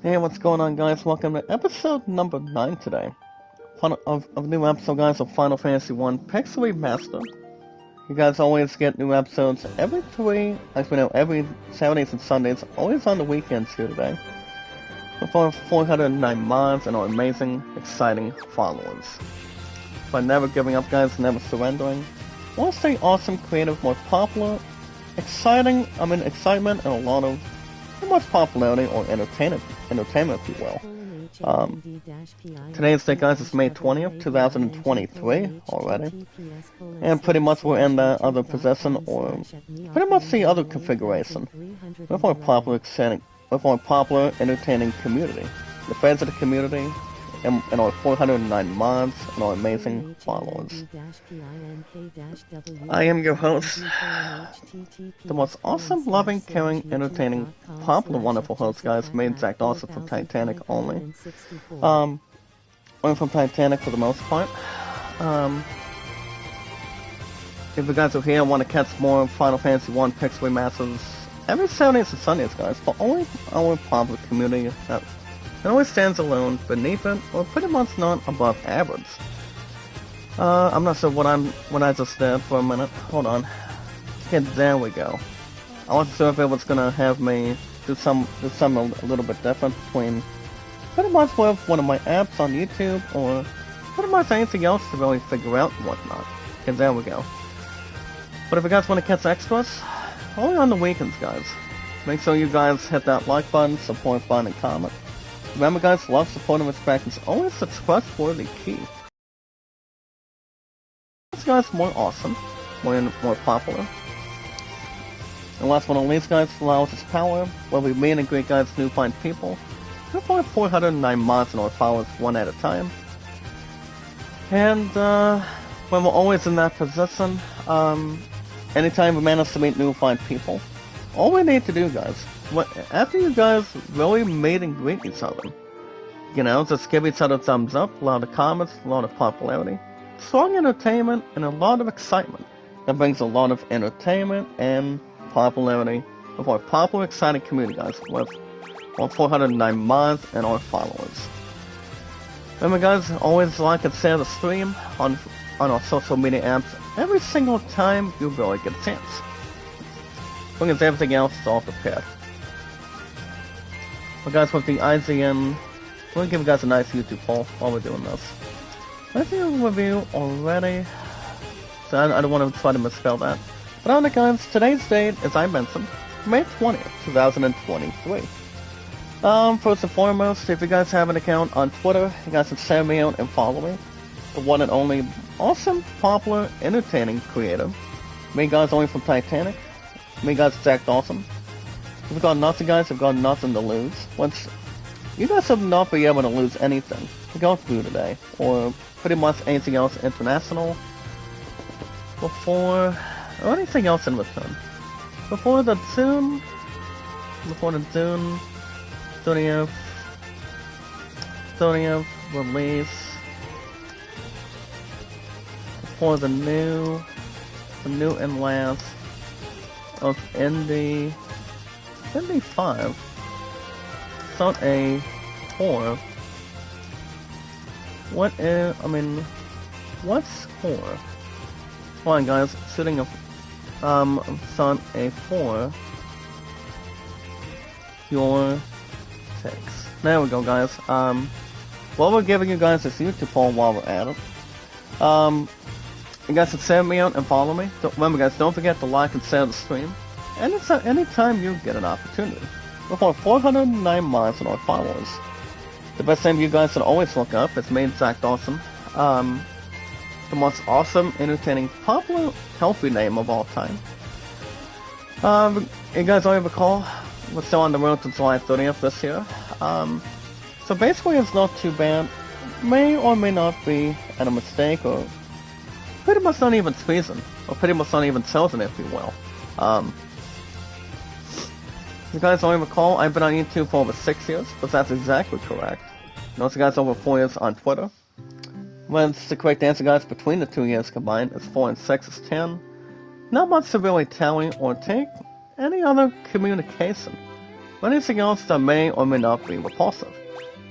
Hey, what's going on, guys? Welcome to episode number 9 today. Of a new episode, guys, of Final Fantasy 1 Pixel Remaster. You guys always get new episodes every every Saturdays and Sundays, always on the weekends here today. With our 409 mods and our amazing, exciting followers. By never giving up, guys, never surrendering. I want to stay awesome, creative, more popular, excitement, and a lot of much popularity or entertainment, if you will. Today's date, guys, is May 20th, 2023 already. And pretty much we're in the other possession, or pretty much the other configuration, with our popular, entertaining community. The fans of the community, and our 409 mods, and our amazing followers. I am your host, the most awesome, loving, caring, entertaining, popular, wonderful host, guys, made Zach Dawson from Titanic only. Only from Titanic for the most part. If you guys are here and want to catch more Final Fantasy 1 Pixel Remasters every Saturdays and Sundays, guys, but only our popular community that it always stands alone, beneath it, or pretty much not above average. I'm not sure what I just did for a minute. Hold on. Okay, there we go. I wasn't sure if it was gonna have me do something a little bit different between pretty much with one of my apps on YouTube, or pretty much anything else to really figure out and whatnot. Okay, there we go. But if you guys want to catch extras, only on the weekends, guys. Make sure you guys hit that like button, support button, and comment. Remember, guys, love, support, and respect is always a trustworthy key. This guy's more awesome, more popular. And last but not least, guys, allows its power, where we meet and greet, guys, new fine people. We're 409 mods in our followers one at a time. And, when we're always in that position, anytime we manage to meet new fine people, all we need to do, guys, after you guys really meet and greet each other, just give each other thumbs up, a lot of comments, a lot of popularity, strong entertainment, and a lot of excitement. That brings a lot of entertainment and popularity of our popular, exciting community, guys, with our 409 mods and our followers. Remember, guys, always like and share the stream on our social media apps every single time you really get a chance. Because everything else is all prepared. But guys, with the IGN, we're gonna give you guys a nice YouTube poll while we're doing this. I see a review already, so I don't want to try to misspell that. But on it, guys, today's date, as I mentioned, May 20th, 2023. First and foremost, if you guys have an account on Twitter, you guys can send me out and follow me. The one and only awesome, popular, entertaining creator. Me, guys, only from Titanic. Me, guys, Zach Dawson. If you've got nothing, guys, you've got nothing to lose. You guys have not be able to lose anything to go through today, or pretty much anything else international, or anything else in return. Before the June 30th release, for the new and last of Indy 5. It's not a 4. What's 4? Hold on, guys, shooting a, Son a 4. Your takes. There we go, guys. While we're giving you guys this YouTube poll while we're at it, you guys can send me out and follow me. Remember, guys, don't forget to like and share the stream. Anytime you get an opportunity. With our 409 mods and our followers. The best name you guys should always look up is me, Zach Dawson. The most awesome, entertaining, popular, healthy name of all time. You guys already recall, we're still on the road to July 30th this year. So basically it's not too bad. May or may not be a mistake, or pretty much not even treason, or pretty much not even chosen, if you will. You guys only recall, I've been on YouTube for over 6 years, but that's exactly correct. And also, guys, over 4 years on Twitter. When it's the correct answer, guys, between the 2 years combined, it's 4 and 6 is 10. Not much to really tally or take any other communication but anything else that may or may not be repulsive.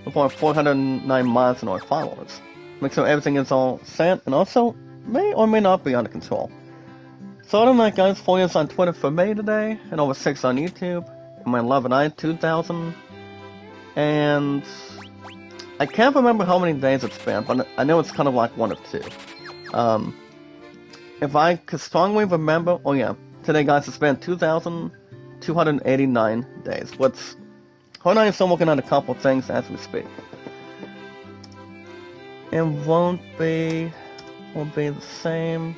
With our 409 mods and our followers. Make sure everything is all set, and also may or may not be under control. So other than that, guys, 4 years on Twitter for May today, and over 6 on YouTube, and my love and I, 2,000, and I can't remember how many days it's been, but I know it's kind of like 1 or 2. If I could strongly remember, oh yeah, today, guys, it's been 2,289 days. Hold on, I'm still working on a couple things as we speak. It won't be the same.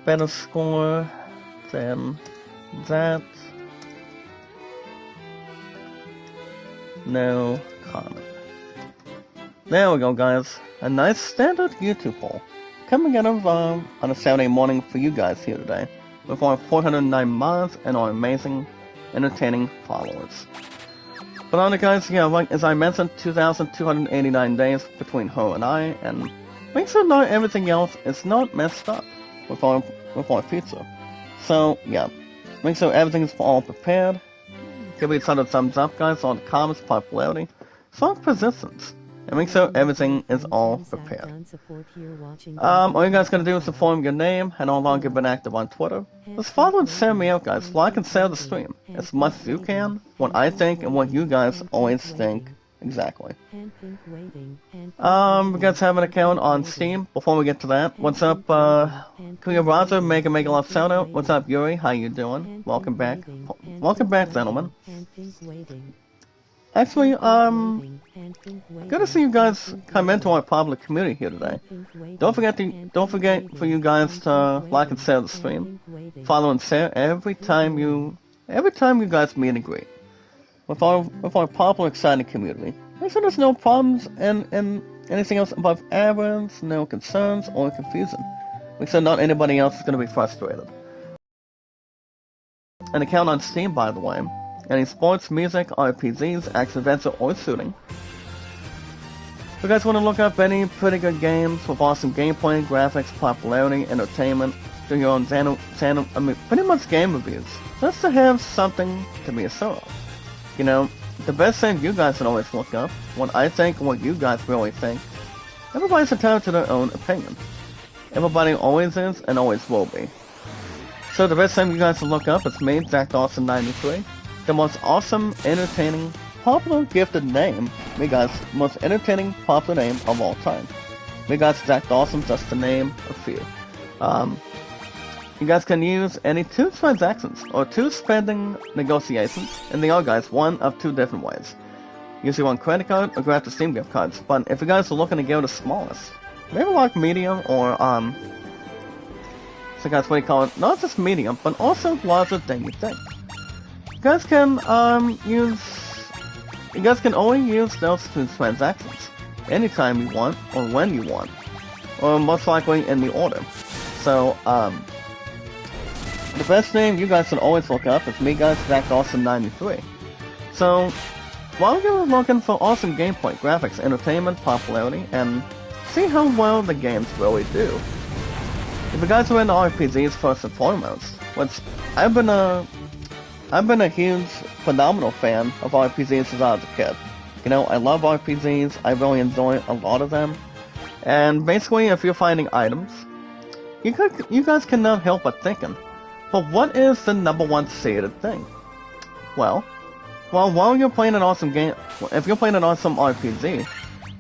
Better score than that. No comment. There we go, guys. A nice standard YouTube poll. Coming out of on a Saturday morning for you guys here today, with our 409 mods and our amazing, entertaining followers. But on it, guys, yeah, like as I mentioned, 2,289 days between her and I, and make sure not everything else is not messed up with our future. So yeah, make sure everything is all prepared. Give each other a thumbs up, guys, on the comments, popularity, strong persistence. And make sure everything is all prepared. All you guys gotta do is inform your name and how long you've been active on Twitter. Just follow and share me out, guys. Like and share the stream as much as you can. What I think and what you guys always think exactly. You guys have an account on Steam. Before we get to that, what's up, Kuya Raza, Mega Love shout out. What's up, Yuri? How you doing? Welcome back. Welcome back, gentlemen. Actually, good to see you guys come into our public community here today. Don't forget for you guys to like and share the stream, follow and share every time you guys meet and greet with our popular, exciting community. Make sure there's no problems and anything else above average, no concerns or confusion. Make sure not anybody else is going to be frustrated. An account on Steam, by the way. Any sports, music, RPGs, action adventure, or shooting. If you guys want to look up any pretty good games with awesome gameplay, graphics, popularity, entertainment, do your own pretty much game reviews, just to have something to be assured of. You know, the best thing you guys can always look up, what I think and what you guys really think. Everybody's entitled to their own opinion. Everybody always is and always will be. So the best thing you guys can look up is me, Zach Dawson93. The most awesome, entertaining, popular, gifted name. Me guys, most entertaining, popular name of all time. Me guys, Zach Dawson, just to name a few. You guys can use any 2 transactions or 2 spending negotiations, and they are, guys, one of 2 different ways. Usually one credit card or grab the Steam gift cards. But if you guys are looking to go the smallest, maybe like medium or so guys, what do you call it? Not just medium, but also larger than you think. You guys can only use those 2 transactions anytime you want or when you want, or most likely in the order. So the best name you guys can always look up is me guys, Zach Dawson93. So while you're looking for awesome gameplay, graphics, entertainment, popularity, and see how well the games really do. If you guys are into RPGs first and foremost, which I've been a huge, phenomenal fan of RPGs since I was a kid. You know, I love RPGs, I really enjoy a lot of them. And basically, if you're finding items, you guys cannot help but thinking, but what is the #1 seeded thing? Well, while you're playing an awesome game, if you're playing an awesome RPG,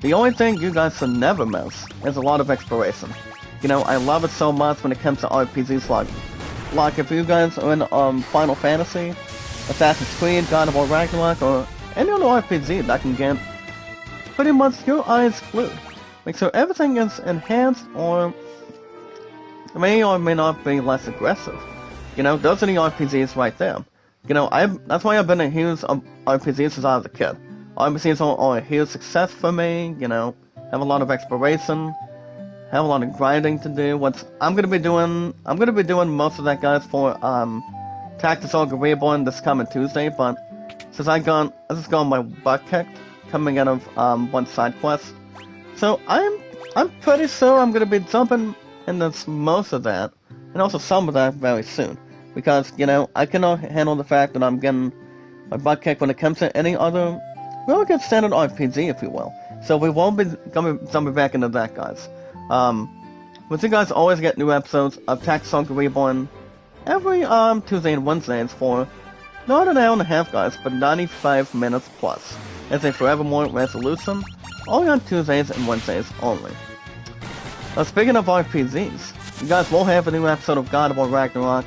the only thing you guys should never miss is a lot of exploration. You know, I love it so much when it comes to RPGs like if you guys are in Final Fantasy, Assassin's Creed, God of War Ragnarok, or any other RPG that can get pretty much your eyes glued. Make sure everything is enhanced or may not be less aggressive. You know, those are the RPGs right there. You know, that's why I've been a huge RPG since I was a kid. RPGs are a huge success for me, you know, have a lot of exploration, have a lot of grinding to do. I'm gonna be doing most of that, guys, for Tactics Ogre Reborn this coming Tuesday, but since I just got my butt kicked coming out of one side quest. So I'm pretty sure I'm gonna be jumping into most of that, and also some of that very soon. because, you know, I cannot handle the fact that I'm getting my butt kicked when it comes to any other really good standard RPG, if you will. So we won't be jumping back into that, guys. But you guys always get new episodes of Tax Song Reborn every Tuesday and Wednesdays for not an hour and a half, guys, but 95 minutes plus. It's a Forevermore resolution, only on Tuesdays and Wednesdays only. Now, speaking of RPGs, you guys will have a new episode of God of War Ragnarok.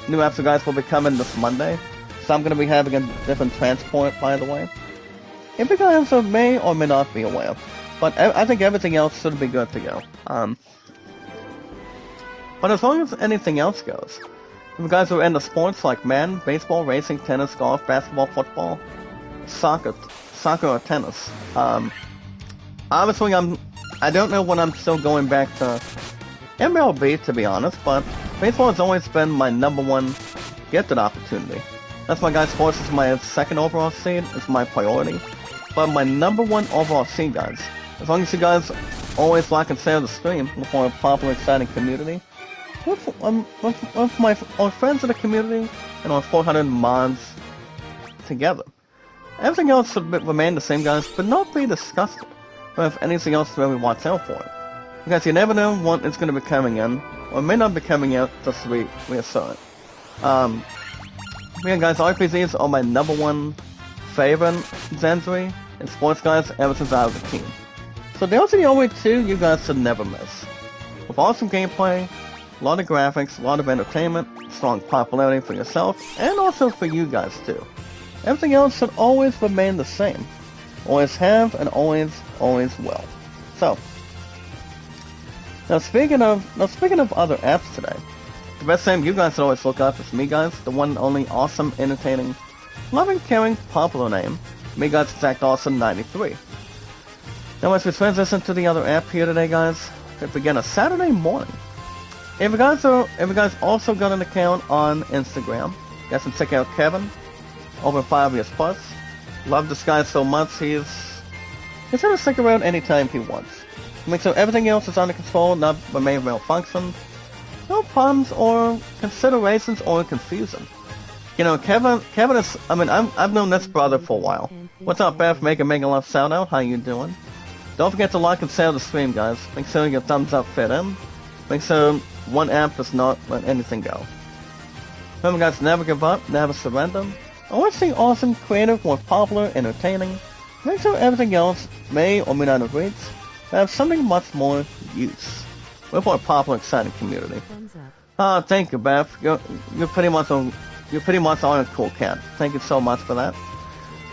New episode, guys, will be coming this Monday. So I'm going to be having a different transport, by the way. If you guys may or may not be aware. But I think everything else should be good to go. But as long as anything else goes, if you guys are into sports like Madden, baseball, racing, tennis, golf, basketball, football, soccer or tennis, obviously I don't know when I'm still going back to MLB, to be honest, but baseball has always been my #1 gifted opportunity. That's why, guys, sports is my second overall seed, it's my priority. But my #1 overall seed, guys, as long as you guys always like and share the stream with our popular, exciting community, with our friends in the community and our 400 mods together. Everything else should remain the same, guys, but not be disgusted. Or if anything else to really watch out for it. Because you never know what is going to be coming in, or may not be coming out just to reassert it. Yeah, guys, RPGs are my #1 favorite genre in sports, guys, ever since I was a teen. So those are the only two you guys should never miss. With awesome gameplay, a lot of graphics, a lot of entertainment, strong popularity for yourself, and also for you guys too. Everything else should always remain the same. Always have and always will. So, now speaking of other apps today, the best name you guys should always look up is me, guys, the one and only awesome, entertaining, loving, caring, popular name, me, guys, Exact Awesome 93. Now as we transition to the other app here today, guys, we begin a Saturday morning. If you guys also got an account on Instagram, you guys can check out Kevin, over 5 years plus. Love this guy so much, he's gonna stick around anytime he wants. Make sure everything else is under control, not remain malfunction. No problems or considerations or confusion. You know, Kevin is, I've known this brother for a while. What's up, Beth? Make a love shout out, how you doing? Don't forget to like and share the stream, guys. Make sure your thumbs up fit in. Make sure one app does not let anything go. Remember, guys, never give up, never surrender. Always stay awesome, creative, more popular, entertaining. Make sure everything else may or may not have reached, but have something much more use. We're for a popular, exciting community. Thank you, Beth. You're pretty much are a cool cat. Thank you so much for that.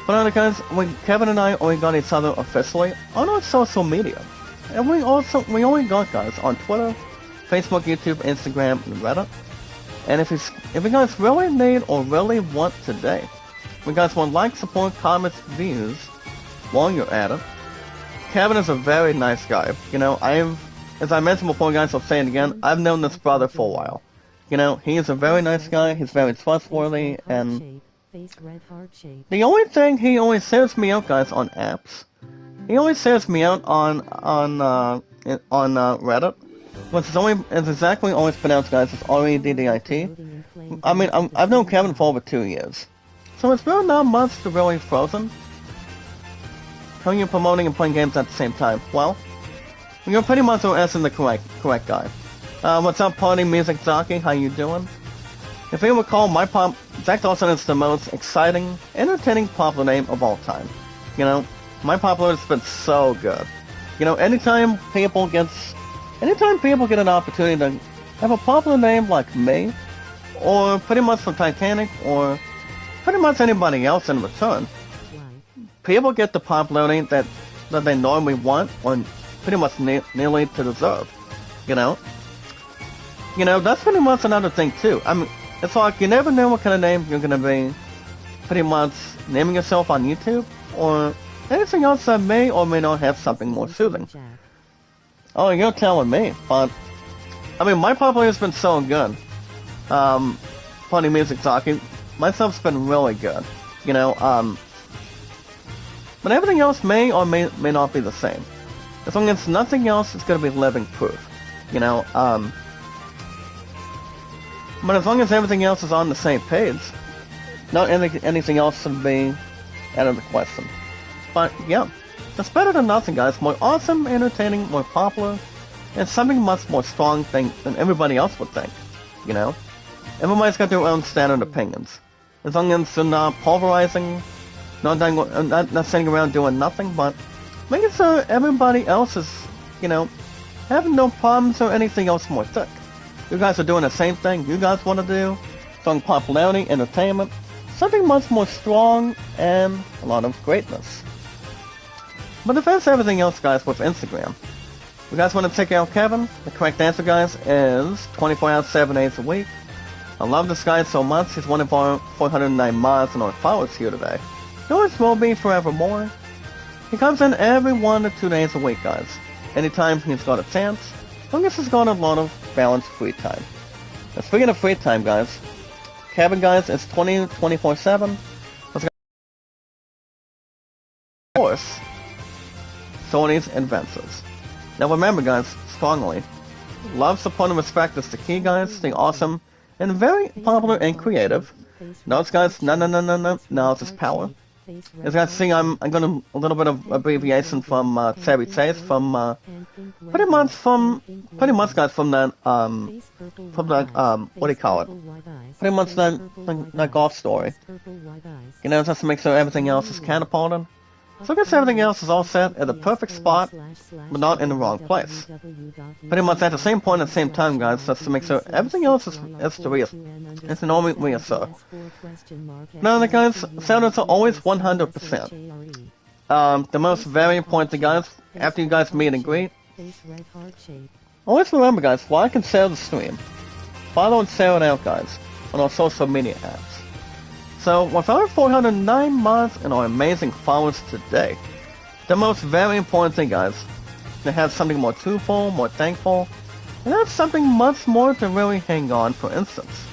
But anyway, guys, when Kevin and I only got each other officially on our social media, and we only got, guys, on Twitter, Facebook, YouTube, Instagram, and Reddit. And if you guys really need or really want today, if you guys want like, support, comments, views, while you're at it, Kevin is a very nice guy. You know, as I mentioned before, guys, I'll say it again, I've known this brother for a while. You know, he is a very nice guy, he's very trustworthy, and the only thing he always says me out, guys, on apps, he always says me out on Reddit, which is exactly always pronounced, guys, it's R-E-D-D-I-T. I mean, I've known Kevin for over 2 years, so it's really not much to really frozen. How are you promoting and playing games at the same time? Well, you're pretty much asking the correct guy. What's up, Party Music Jockey? How you doing? If you recall, Zach Dawson is the most exciting, entertaining popular name of all time. You know, my popularity has been so good. You know, anytime people get an opportunity to have a popular name like me, or pretty much from Titanic, or pretty much anybody else in return, people get the popularity that they normally want, or pretty much nearly to deserve. You know, that's pretty much another thing too. I mean, it's like you never know what kind of name you're gonna be pretty much naming yourself on YouTube, or anything else that may or may not have something more soothing. Oh, you're telling me, but I mean, my popularity has been so good. Funny music talking, my stuff's been really good, you know. But everything else may or may not be the same. As long as nothing else is gonna be living proof, you know. But as long as everything else is on the same page, not anything else should be out of the question. But yeah, it's better than nothing, guys. More awesome, entertaining, more popular, and something much more strong thing than everybody else would think. You know, everybody's got their own standard opinions. As long as they're not pulverizing, not sitting around doing nothing, but making sure everybody else is, you know, having no problems or anything else more thick. You guys are doing the same thing you guys want to do, strong popularity, entertainment, something much more strong, and a lot of greatness. But if that's everything else, guys, with Instagram, you guys want to check out Kevin? The correct answer, guys, is 24 hours, 7 days a week. I love this guy so much. He's one of our 409 mods and our followers here today. He always will be forevermore. He comes in every 1 to 2 days a week, guys. Anytime he's got a chance, as long as he's got a lot of balanced free time. And speaking of free time, guys, Kevin, guys, is 24/7. Of course, Sony's advances. Now remember, guys, strongly, love, support, and respect is the key, guys. Stay awesome and very popular and creative. Notes, guys, no, it's power. As you guys see, I'm going to a little bit of abbreviation from Savvy Chase, from pretty much, guys, from that what do you call it? Pretty much that golf story. You know, just to make sure everything else is catapulted. So I guess everything else is all set at the perfect spot, but not in the wrong place. Pretty much at the same point at the same time, guys, just to make sure everything else is to normally reassert. Now, guys, standards are always 100%. The most very important thing, guys, after you guys meet and greet, always remember, guys, like and share the stream. Follow and share it out, guys, on our social media apps. So, with our 409 mods and our amazing followers today, the most very important thing, guys, to have something more truthful, more thankful, and have something much more to really hang on. For instance,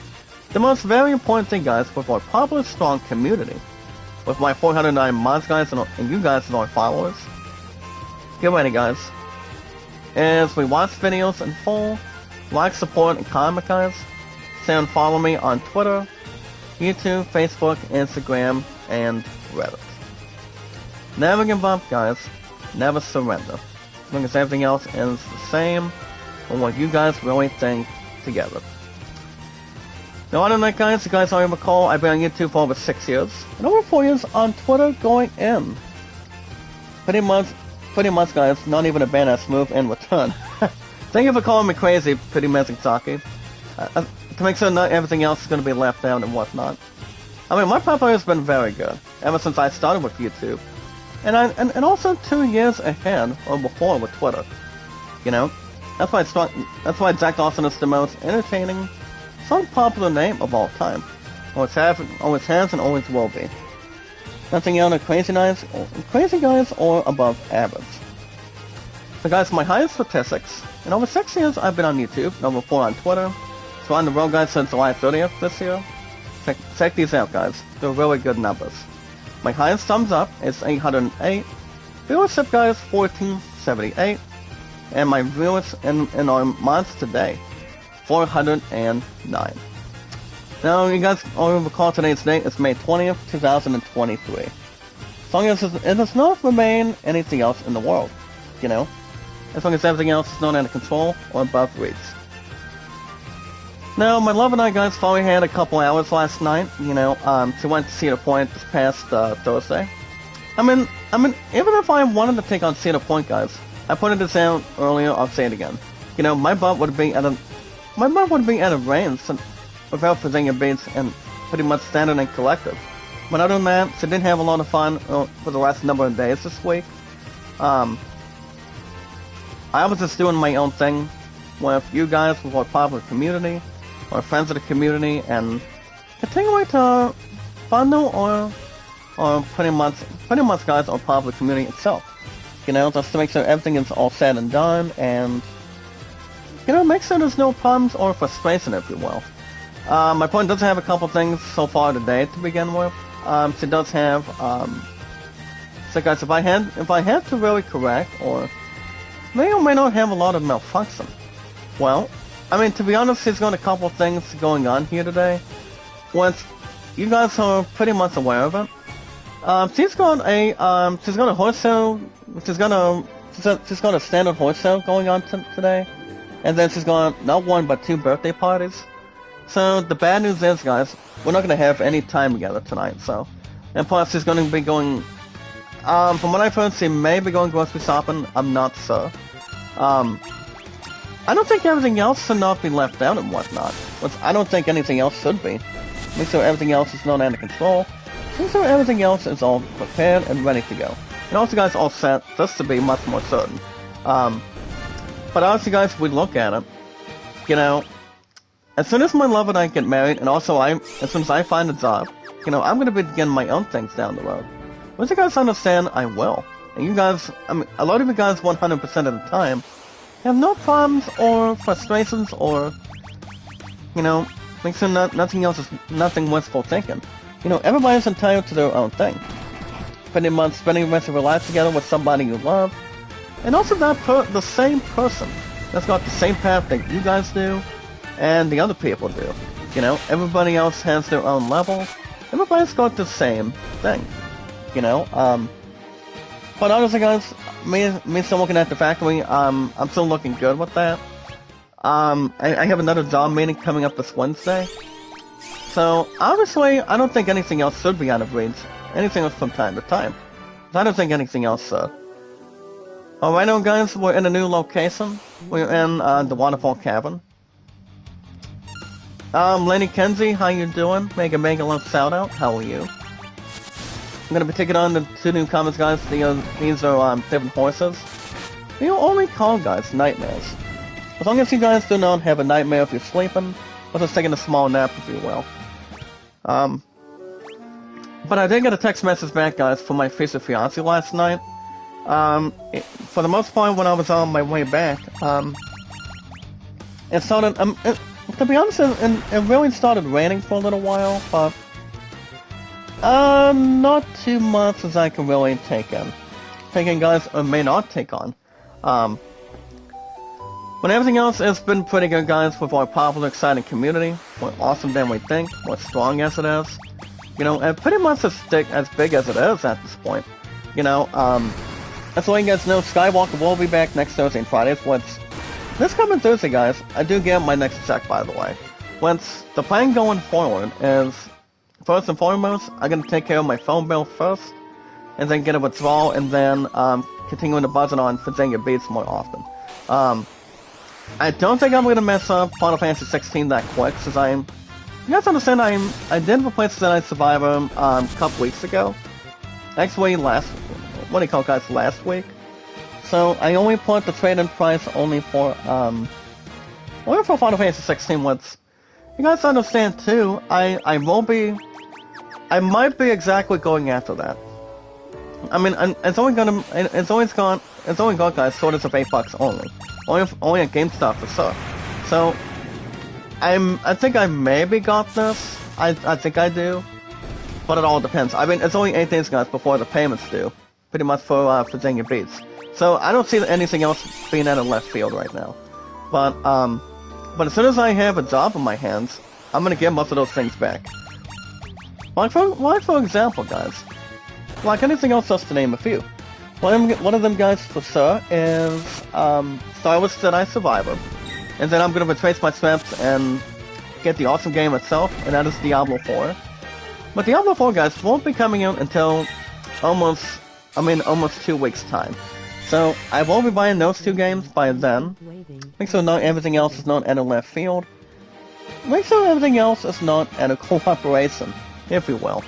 the most very important thing, guys, with our popular, strong community, with my 409 mods, guys, and you guys as our followers, get ready, guys, is we watch videos in full, like, support, and comment, guys, stay and follow me on Twitter, YouTube, Facebook, Instagram, and Reddit. Never give up, guys. Never surrender. As long as everything else is the same, or what you guys really think together. Now, other than that, guys, you guys already recall, I've been on YouTube for over 6 years, and over 4 years on Twitter going in. Pretty much, guys, not even a badass move in return. Thank you for calling me crazy, Pretty Mezaki. To make sure not everything else is going to be left out and whatnot. I mean, my popularity has been very good ever since I started with YouTube, and also 2 years ahead or before with Twitter. You know, that's why Jack Dawson is the most entertaining, so popular name of all time. Always has, and always will be. Nothing out of crazy guys or above average. So, guys, my highest statistics in over 6 years I've been on YouTube, number 4 on Twitter. So on the road, guys, since July 30th this year. Check these out, guys. They're really good numbers. My highest thumbs up is 808. Viewership, guys, 1478. And my viewers in our mods today, 409. Now, you guys all recall today's date is May 20th, 2023. As long as it does not remain anything else in the world, you know? As long as everything else is not under control or above reach. Now, my love and I, guys, finally had a couple hours last night, you know, she went to Cedar Point this past Thursday. I mean, even if I wanted to take on Cedar Point, guys, I pointed this out earlier, I'll say it again. You know, my butt would be at a range without Virginia Beats and pretty much standard and collective. But other than that, she did have a lot of fun for the last number of days this week. I was just doing my own thing with you guys, with our popular community, our friends of the community, and continuing to fondle or pretty much guys, our popular community itself. You know, just to make sure everything is all said and done, and you know, make sure there's no problems or frustration, if you will. My point does have a couple things so far today to begin with. She does have, so guys, if I had to really correct or may or may not have a lot of malfunction, well, I mean, to be honest, there's got a couple things going on here today. Once you guys are pretty much aware of it. She's got a horse show. She's got a standard horse show going on today, and then she's got not one but 2 birthday parties. So the bad news is, guys, we're not gonna have any time together tonight. So, and plus she's gonna be going. From what I've heard, she may be going grocery shopping. I'm not sure. I don't think everything else should not be left out and whatnot. Which I don't think anything else should be. Make sure everything else is not under control. Make sure everything else is all prepared and ready to go. And also, guys, all set just to be much more certain. But honestly, guys, if we look at it, you know, as soon as my love and I get married, and also as soon as I find a job, you know, I'm gonna begin my own things down the road. Once you guys understand, I will. And you guys, I mean, a lot of you guys 100% of the time have no problems or frustrations or, you know, make sure nothing wistful thinking. You know, everybody's entitled to their own thing. Pretty much spending the rest of your life together with somebody you love. And also the same person that's got the same path that you guys do and the other people do. You know, everybody else has their own level. Everybody's got the same thing. You know, but honestly, guys, me still looking at the factory, I'm still looking good with that. I have another job meeting coming up this Wednesday. So, obviously, I don't think anything else should be out of reach. Anything else from time to time. I don't think anything else should. Alright now, guys, we're in a new location. We're in, the Waterfall Cavern. Lady Kenzie, how you doing? Mega love shout out, how are you? I'm gonna be taking on the 2 new comments, guys. These are, different horses. They are only called, guys, nightmares. As long as you guys do not have a nightmare if you're sleeping, or just taking a small nap, if you will. But I did get a text message back, guys, from my future fiancé last night. For the most part, when I was on my way back, it started, to be honest, it really started raining for a little while, but not too much as I can really take in. Taking, guys, or may not take on. But everything else has been pretty good, guys, with our popular, exciting community. More awesome than we think, more strong as it is. You know, and pretty much as big as it is at this point. You know, that's all you guys know, Skywalker will be back next Thursday and Friday. This coming Thursday, guys, I do get my next check, by the way. Once the plan going forward is, first and foremost, I'm going to take care of my phone bill first, and then get a withdrawal, and then continuing to buzz it on Virginia Beats more often. I don't think I'm going to mess up Final Fantasy 16 that quick, since you guys understand, I did replace Jedi Survivor a couple weeks ago. Actually, last week. So I only put the trade-in price only for Final Fantasy 16. What you guys understand too, I might be exactly going after that. I mean, it's only got guys sorted of $8 only at GameStop for sure. So I think I maybe got this. I think I do, but it all depends. I mean, it's only 8 days, guys, before the payments due, pretty much for Virginia Beats. So I don't see anything else being out of left field right now. But as soon as I have a job in my hands, I'm gonna get most of those things back. Like for example, guys, like anything else, just to name a few. One of them, guys, for sure, is Star Wars Jedi Survivor. And then I'm gonna retrace my steps and get the awesome game itself, and that is Diablo 4. But Diablo 4, guys, won't be coming out until almost 2 weeks' time. So I will be buying those 2 games by then. Make sure not everything else is not at a left field. Make sure everything else is not at a cooperation, if you will.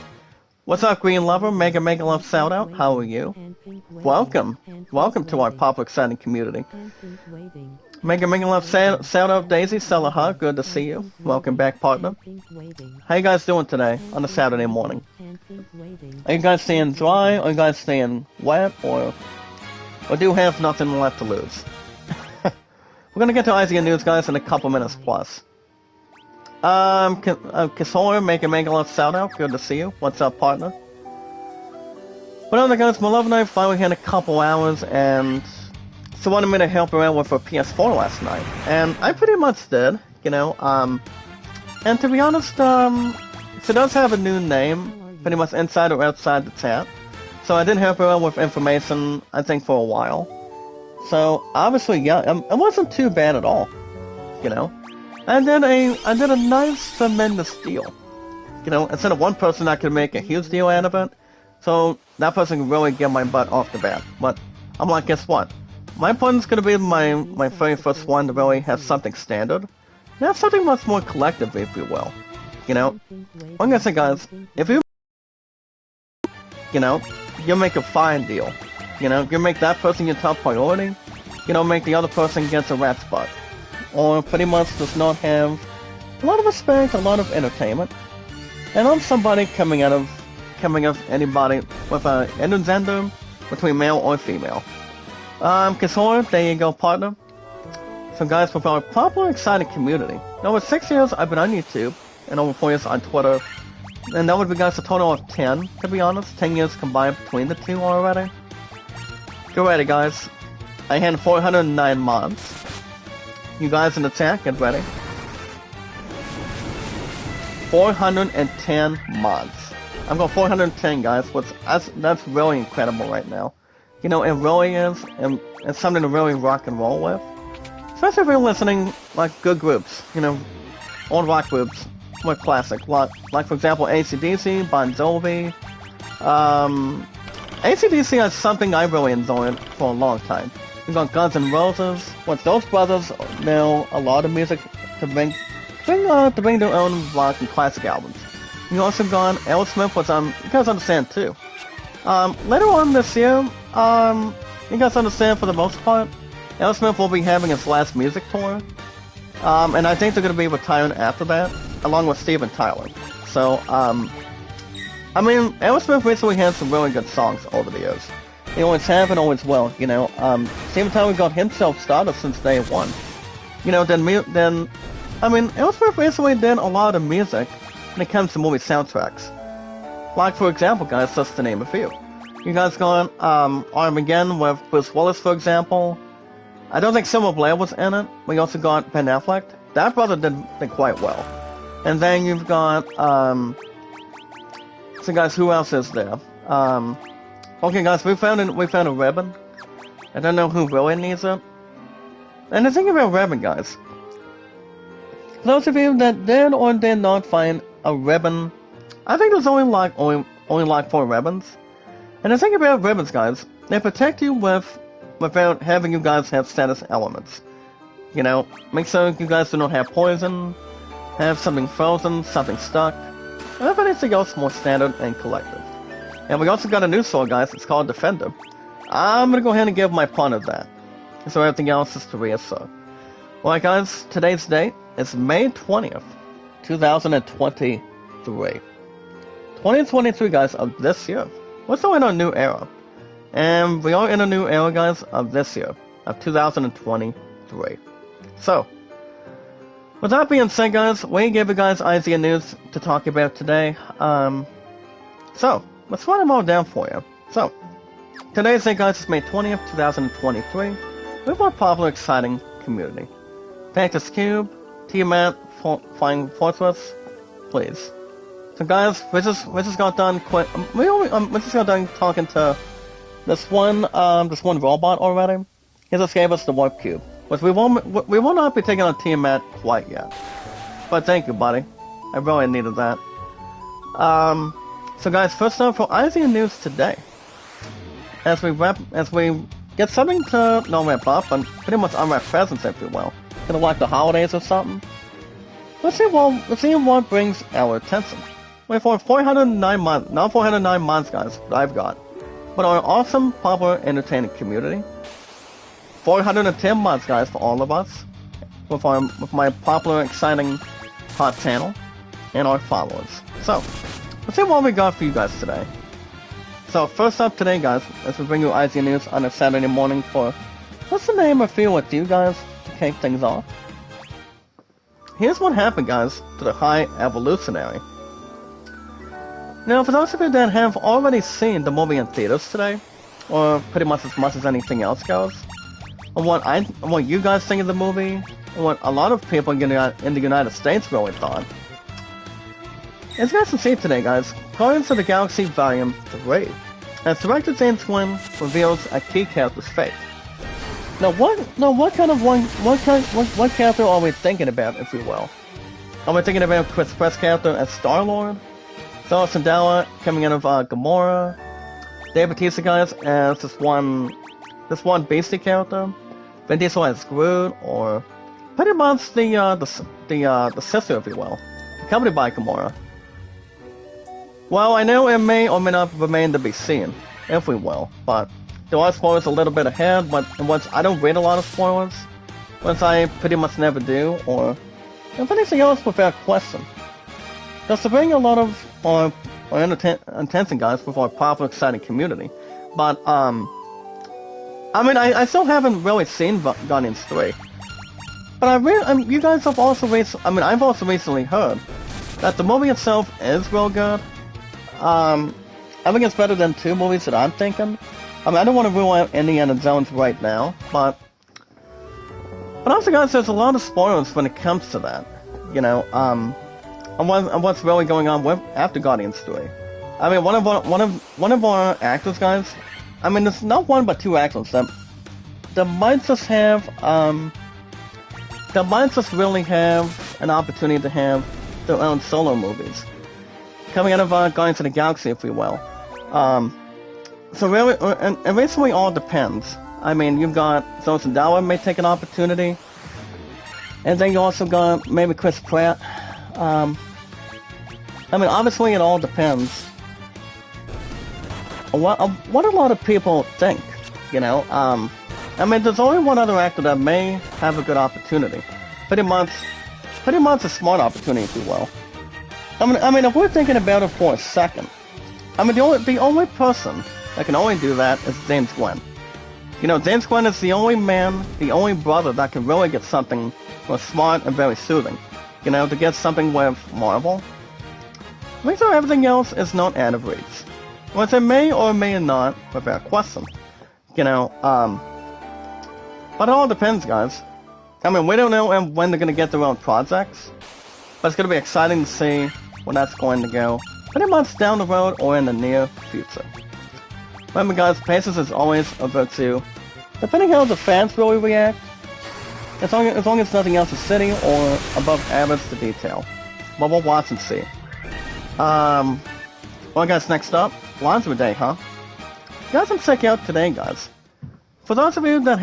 What's up, Green Lover? Mega Love shout out. How are you? Welcome to our pop exciting community. Mega Love shout out, Daisy Salaha. Good to see you. Welcome back, partner. How you guys doing today on a Saturday morning? Are you guys staying dry? Are you guys staying wet? Or do you have nothing left to lose? We're gonna get to IGN News, guys, in a couple minutes plus. Kisora, Mega Love shout out. Good to see you. What's up, partner? But other guys, my love and I finally had a couple hours, and she wanted me to help her out with her PS4 last night, and I pretty much did, you know. And to be honest, she does have a new name, pretty much inside or outside the chat. So I did help her out with information, I think, for a while. So obviously, yeah, it wasn't too bad at all, you know. I did a nice, tremendous deal. You know, instead of one person, I could make a huge deal out of it. So that person can really get my butt off the bat. But I'm like, guess what? My opponent's gonna be my very first one to really have something standard. Have something much more collective, if you will. You know, I'm gonna say, guys, if you know, you make a fine deal. You know, you make that person your top priority. You know, make the other person get a rat's butt, or pretty much does not have a lot of respect, a lot of entertainment. And I'm somebody coming of anybody with a intergender between male or female. Kisora, there you go, partner. So guys, with our popular, exciting community, over 6 years I've been on YouTube, and over 4 years on Twitter, and that would be, guys, a total of 10, to be honest, 10 years combined between the two already. Get ready, guys. I had 409 mods. You guys in the chat, get ready. 410 mods. I'm going 410, guys. That's really incredible right now. You know, it really is, and it's something to really rock and roll with. Especially if you're listening, like, good groups, you know, old rock groups, more classic, like for example, AC/DC, Bon Jovi. AC/DC is something I really enjoyed for a long time. You got Guns N' Roses, which those brothers know a lot of music to bring their own rock and classic albums. You also got Aerosmith, which you guys understand too. Later on this year, you guys understand for the most part, Aerosmith will be having its last music tour, and I think they're going to be retiring after that, along with Steven Tyler. So, I mean, Aerosmith recently had some really good songs over the years. They always have and always will, you know. Steven Tyler got himself started since day one. You know, then, I mean, Aerosmith recently did a lot of music when it comes to movie soundtracks. Like, for example, guys, just to name a few. You guys got, Armageddon with Bruce Willis, for example. I don't think Silver Blair was in it. We also got Ben Affleck. That brother did quite well. And then you've got, so guys, who else is there? Okay, guys, we found a ribbon. I don't know who really needs it. And the thing about ribbon, guys, those of you that did or did not find a ribbon, I think there's only like 4 ribbons. And the thing about ribbons, guys, they protect you without having you guys have status elements. You know, make sure you guys do not have poison, have something frozen, something stuck, and if anything else more standard and collective. And we also got a new sword, guys, it's called Defender. I'm gonna go ahead and give my pawn of that. So everything else is to reassert. Alright guys, today's date is May 20th, 2023. 2023, guys, of this year. We're still in a new era. And we are in a new era, guys, of this year, of 2023. So, with that being said, guys, we gave you guys IZN news to talk about today. So, let's run them all down for you. So, today's date, guys, is May 20th, 2023. With our popular, exciting community. Cactus Cube, Tiamat, Flying Fortress, please. So, guys, we just got done talking to this one robot already. He just gave us the warp cube, which we will not be taking on Tiamat quite yet. But thank you, buddy. I really needed that. So guys, first up for IZN news today, as we get something to not wrap up, and pretty much unwrap presents, if you will, kind of like the holidays or something. Let's see what brings our attention. Wait for 409 months, not 409 months, guys, that I've got, but our awesome, popular, entertaining community. 410 months, guys, for all of us, with my popular, exciting, hot channel, and our followers. So, let's see what we got for you guys today. So, first up today, guys, as we bring you IZN news on a Saturday morning for, what's the name of feel with you guys to kick things off. Here's what happened, guys, to the High Evolutionary. Now, for those of you that have already seen the movie in theaters today, or pretty much as anything else goes, what you guys think of the movie, and what a lot of people in the United States really thought. As you guys can see today, guys, Guardians of the Galaxy Volume 3, as director James Gunn reveals a key character's fate. Now, what character are we thinking about, if you will? Are we thinking about Chris Pratt's character as Star-Lord? Zoe Saldana coming out of Gamora? Dave Bautista, guys, as this one Beastie character? Vin Diesel as Groot, or pretty much the sister, if you will, accompanied by Gamora. Well, I know it may or may not remain to be seen, if we will, but there are spoilers a little bit ahead, but once I don't read a lot of spoilers, once I pretty much never do, or if anything else without question. Just to bring a lot of our attention, guys, with our popular, exciting community. But, I mean, I still haven't really seen Guardians 3. But you guys have also I've also recently heard that the movie itself is real good. I think it's better than 2 movies that I'm thinking. I mean, I don't want to rule out Indiana Jones right now, but also, guys, there's a lot of spoilers when it comes to that, you know, and what's really going on after Guardians 3. I mean, one of our actors, guys, I mean, there's not one but 2 actors that might just really have an opportunity to have their own solo movies coming out of Guardians of the Galaxy, if we will. So really, and it basically all depends. I mean, you've got Zoe Saldana may take an opportunity, and then you also got maybe Chris Pratt. I mean, obviously it all depends what a lot of people think, you know. I mean, there's only one other actor that may have a good opportunity. Pretty much a smart opportunity, if you will. I mean, if we're thinking about it for a second, I mean, the only person that can only do that is James Gunn. You know, James Gunn is the only man, the only brother that can really get something that's smart and very soothing. You know, to get something with Marvel. Make sure everything else is not out of reach. Which it may or may not, without question. You know, but it all depends, guys. I mean, we don't know when they're going to get their own projects, but it's going to be exciting to see when that's going to go. Pretty much down the road or in the near future. Remember, guys, patience is always a virtue. Depending how the fans really react, as long as nothing else is sitting or above average to detail. But we'll watch and see. Well, guys, next up, Laundry Day, huh? You guys can check out today, guys. For those of you that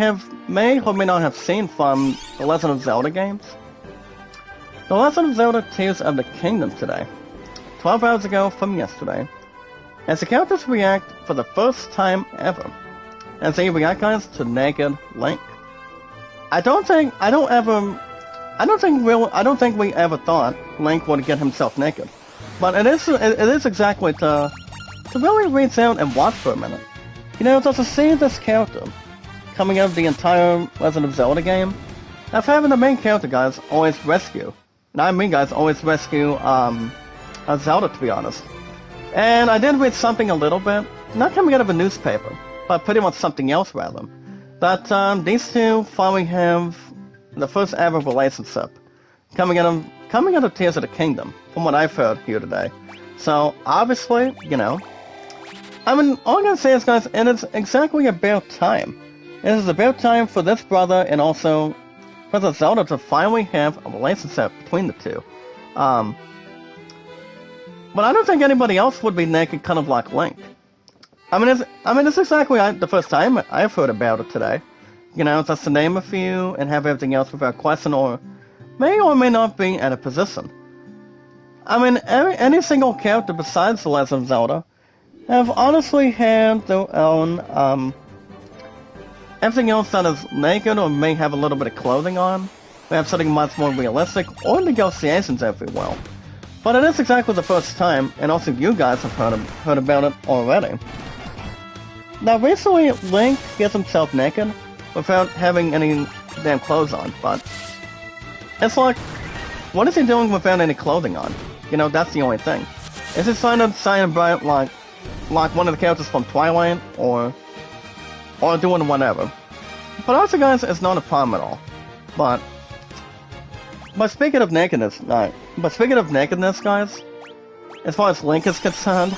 may or may not have seen from the Legend of Zelda games, the Legend of Zelda Tears of the Kingdom today, 12 hours ago from yesterday, as the characters react for the first time ever, as they react, guys, to naked Link. I don't think we ever thought Link would get himself naked, but it is exactly to really reach out and watch for a minute. You know, just to see this character coming out of the entire Legend of Zelda game, of having the main character, guys, always rescue. And I mean, guys, always rescue Zelda, to be honest. And I did read something a little bit, not coming out of a newspaper, but pretty much something else rather, that these two finally have the first ever relationship coming out of Tears of the Kingdom, from what I've heard here today. So obviously, you know, I mean, all I'm gonna say is, guys, it is exactly about time. It is about time for this brother and also for the Zelda to finally have a relationship between the two. But I don't think anybody else would be naked, kind of like Link. I mean, it's exactly the first time I've heard about it today. You know, just to name a few and have everything else without question, or may not be at a position. I mean, any single character besides The Legend of Zelda have honestly had their own, everything else that is naked or may have a little bit of clothing on. They have something much more realistic, or negotiations, if you will. But it is exactly the first time, and also you guys have heard about it already. Now, recently, Link gets himself naked without having any damn clothes on, but it's like, what is he doing without any clothing on? You know, that's the only thing. Is he trying to shine bright like one of the characters from Twilight, or doing whatever? But also, guys, it's not a problem at all. But speaking of nakedness, guys, as far as Link is concerned,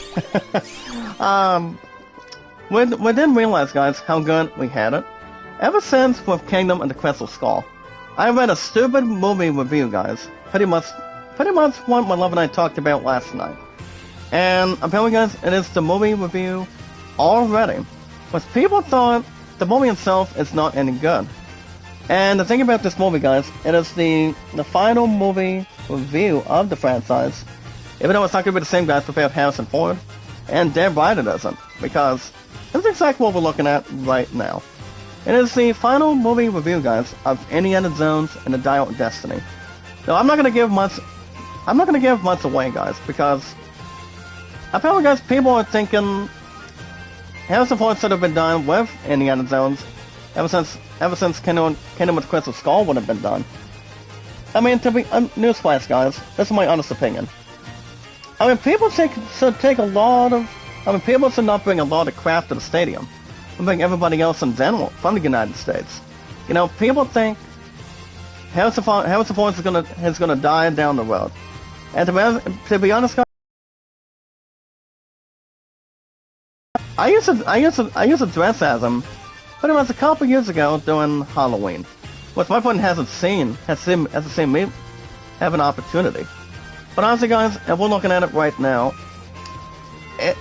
we didn't realize, guys, how good we had it. Ever since with Kingdom and the Crystal Skull, I read a stupid movie review, guys. Pretty much what my love and I talked about last night. And apparently, guys, it is the movie review already. But people thought the movie itself is not any good. And the thing about this movie, guys, it is the final movie review of the franchise. Even though it's not going to be the same guys prepared Harrison Ford. And damn right it isn't. Because it's exactly what we're looking at right now. It is the final movie review, guys, of Indiana Jones and the Dial of Destiny. Now, I'm not going to give much away, guys, because apparently, guys, people are thinking Harrison Ford should have been done with Indiana Jones ever since Kingdom with the Crystal Skull would have been done. I mean, to be newsflash, guys, this is my honest opinion. I mean, people should not bring a lot of crap to the stadium. And bring everybody else in general from the United States. You know, people think Harrison Ford is gonna die down the road. And to be honest, guys, I used to dress as him, but it was a couple years ago during Halloween, which my friend hasn't seen me have an opportunity. But honestly, guys, if we're looking at it right now,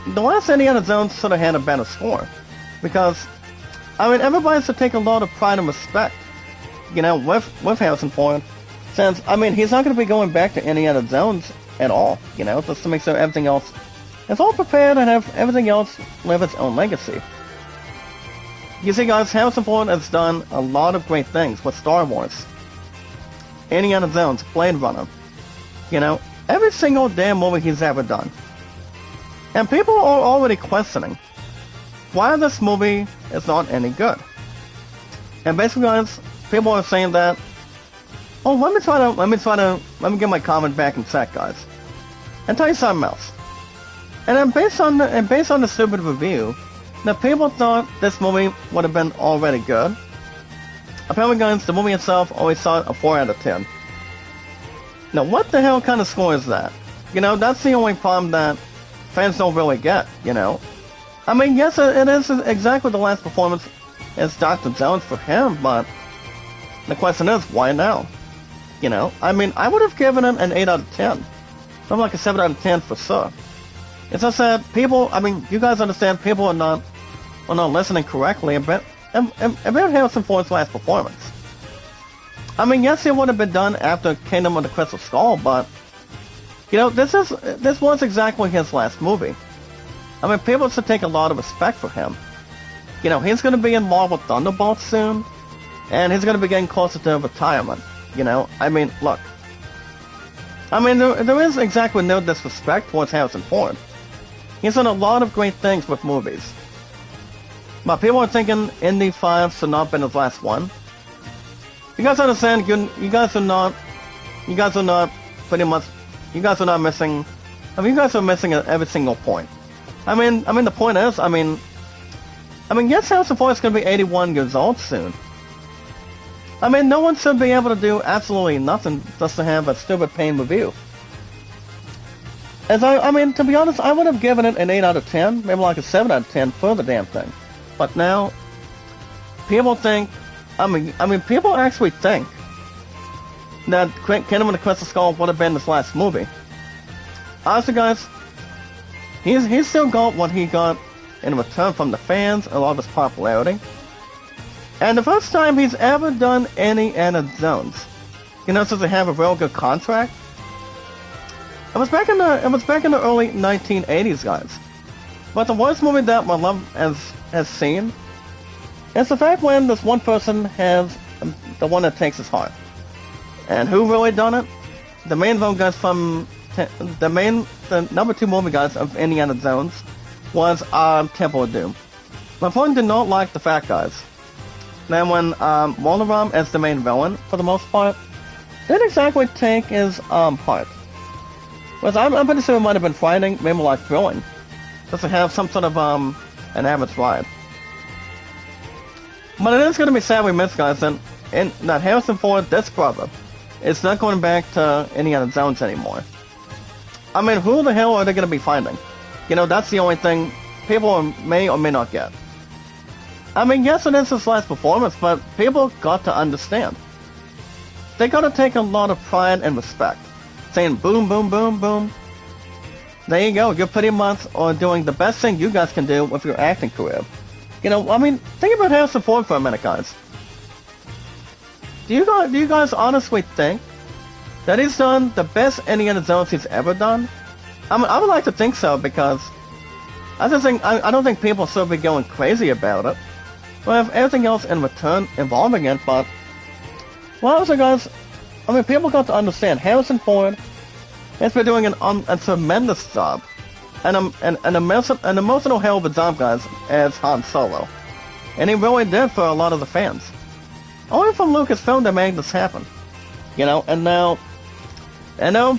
the last Indiana Jones sort of had a better score. Because, I mean, everybody should take a lot of pride and respect, you know, with Harrison Ford, since, I mean, he's not going to be going back to Indiana Jones at all, you know, just to make sure everything else is all prepared and have everything else live its own legacy. You see, guys, Harrison Ford has done a lot of great things with Star Wars, Indiana Jones, Blade Runner, you know, every single damn movie he's ever done. And people are already questioning why this movie is not any good. And basically, guys, people are saying that, oh, let me get my comment back in check, guys, and tell you something else. And then based on the stupid review, that people thought this movie would have been already good. Apparently, guys, the movie itself always saw a 4 out of 10. Now, what the hell kind of score is that? You know, that's the only problem that fans don't really get, you know. I mean, yes, it is exactly the last performance as Dr. Jones for him, but the question is, why now? You know, I mean, I would have given it an 8 out of 10. Something like a 7 out of 10 for sure. It's just that people, I mean, you guys understand, people are not listening correctly about Harrison Ford's last performance. I mean, yes, it would have been done after Kingdom of the Crystal Skull, but, you know, this was exactly his last movie. I mean, people should take a lot of respect for him. You know, he's going to be in Marvel Thunderbolts soon, and he's going to be getting closer to retirement. You know, I mean, look. I mean, there is exactly no disrespect towards Harrison Ford. He's done a lot of great things with movies. But people are thinking Indy 5 should not have been his last one. You guys understand, you guys are not missing, I mean, you guys are missing at every single point. I mean, the point is, I mean, yes, Harrison Ford is going to be 81 years old soon. I mean, no one should be able to do absolutely nothing just to have a stupid pain review. I mean, to be honest, I would have given it an 8 out of 10, maybe like a 7 out of 10 for the damn thing. But now, people think, I mean, people actually think that Kingdom of the Crystal Skull would have been his last movie. Honestly, guys, he's still got what he got in return from the fans and a lot of his popularity. And the first time he's ever done any Indiana Jones, you know, since they have a real good contract. It was back in the early 1980s, guys. But the worst movie that my love has seen is the fact when this one person has the one that takes his heart. And who really done it? The main vote, guys, from the number 2 movie, guys, of Indiana Jones was Temple of Doom. My friend did not like the fact, guys, that when Walderam as the main villain, for the most part, didn't exactly take his heart. Whereas I'm pretty sure it might have been frightening, maybe like thrilling, just to have some sort of an average ride. But it is going to be sad we miss, guys, and that Harrison Ford, this brother, is not going back to Indiana Jones anymore. I mean, who the hell are they going to be finding? You know, that's the only thing people may or may not get. I mean, yes, it is his last performance, but people got to understand. They got to take a lot of pride and respect. Saying boom, boom, boom, boom. There you go, you're pretty much doing the best thing you guys can do with your acting career. You know, I mean, think about Harrison Ford for a minute, guys. Do you guys honestly think that he's done the best Indiana Jones he's ever done? I would like to think so, because I don't think people should be going crazy about it. Well, if everything else in return involving it, but well, also, guys, I mean, people got to understand Harrison Ford has been doing a tremendous job, and an emotional hell of a job, guys, as Han Solo, and he really did for a lot of the fans. Only from Lucasfilm to make this happen, you know. And now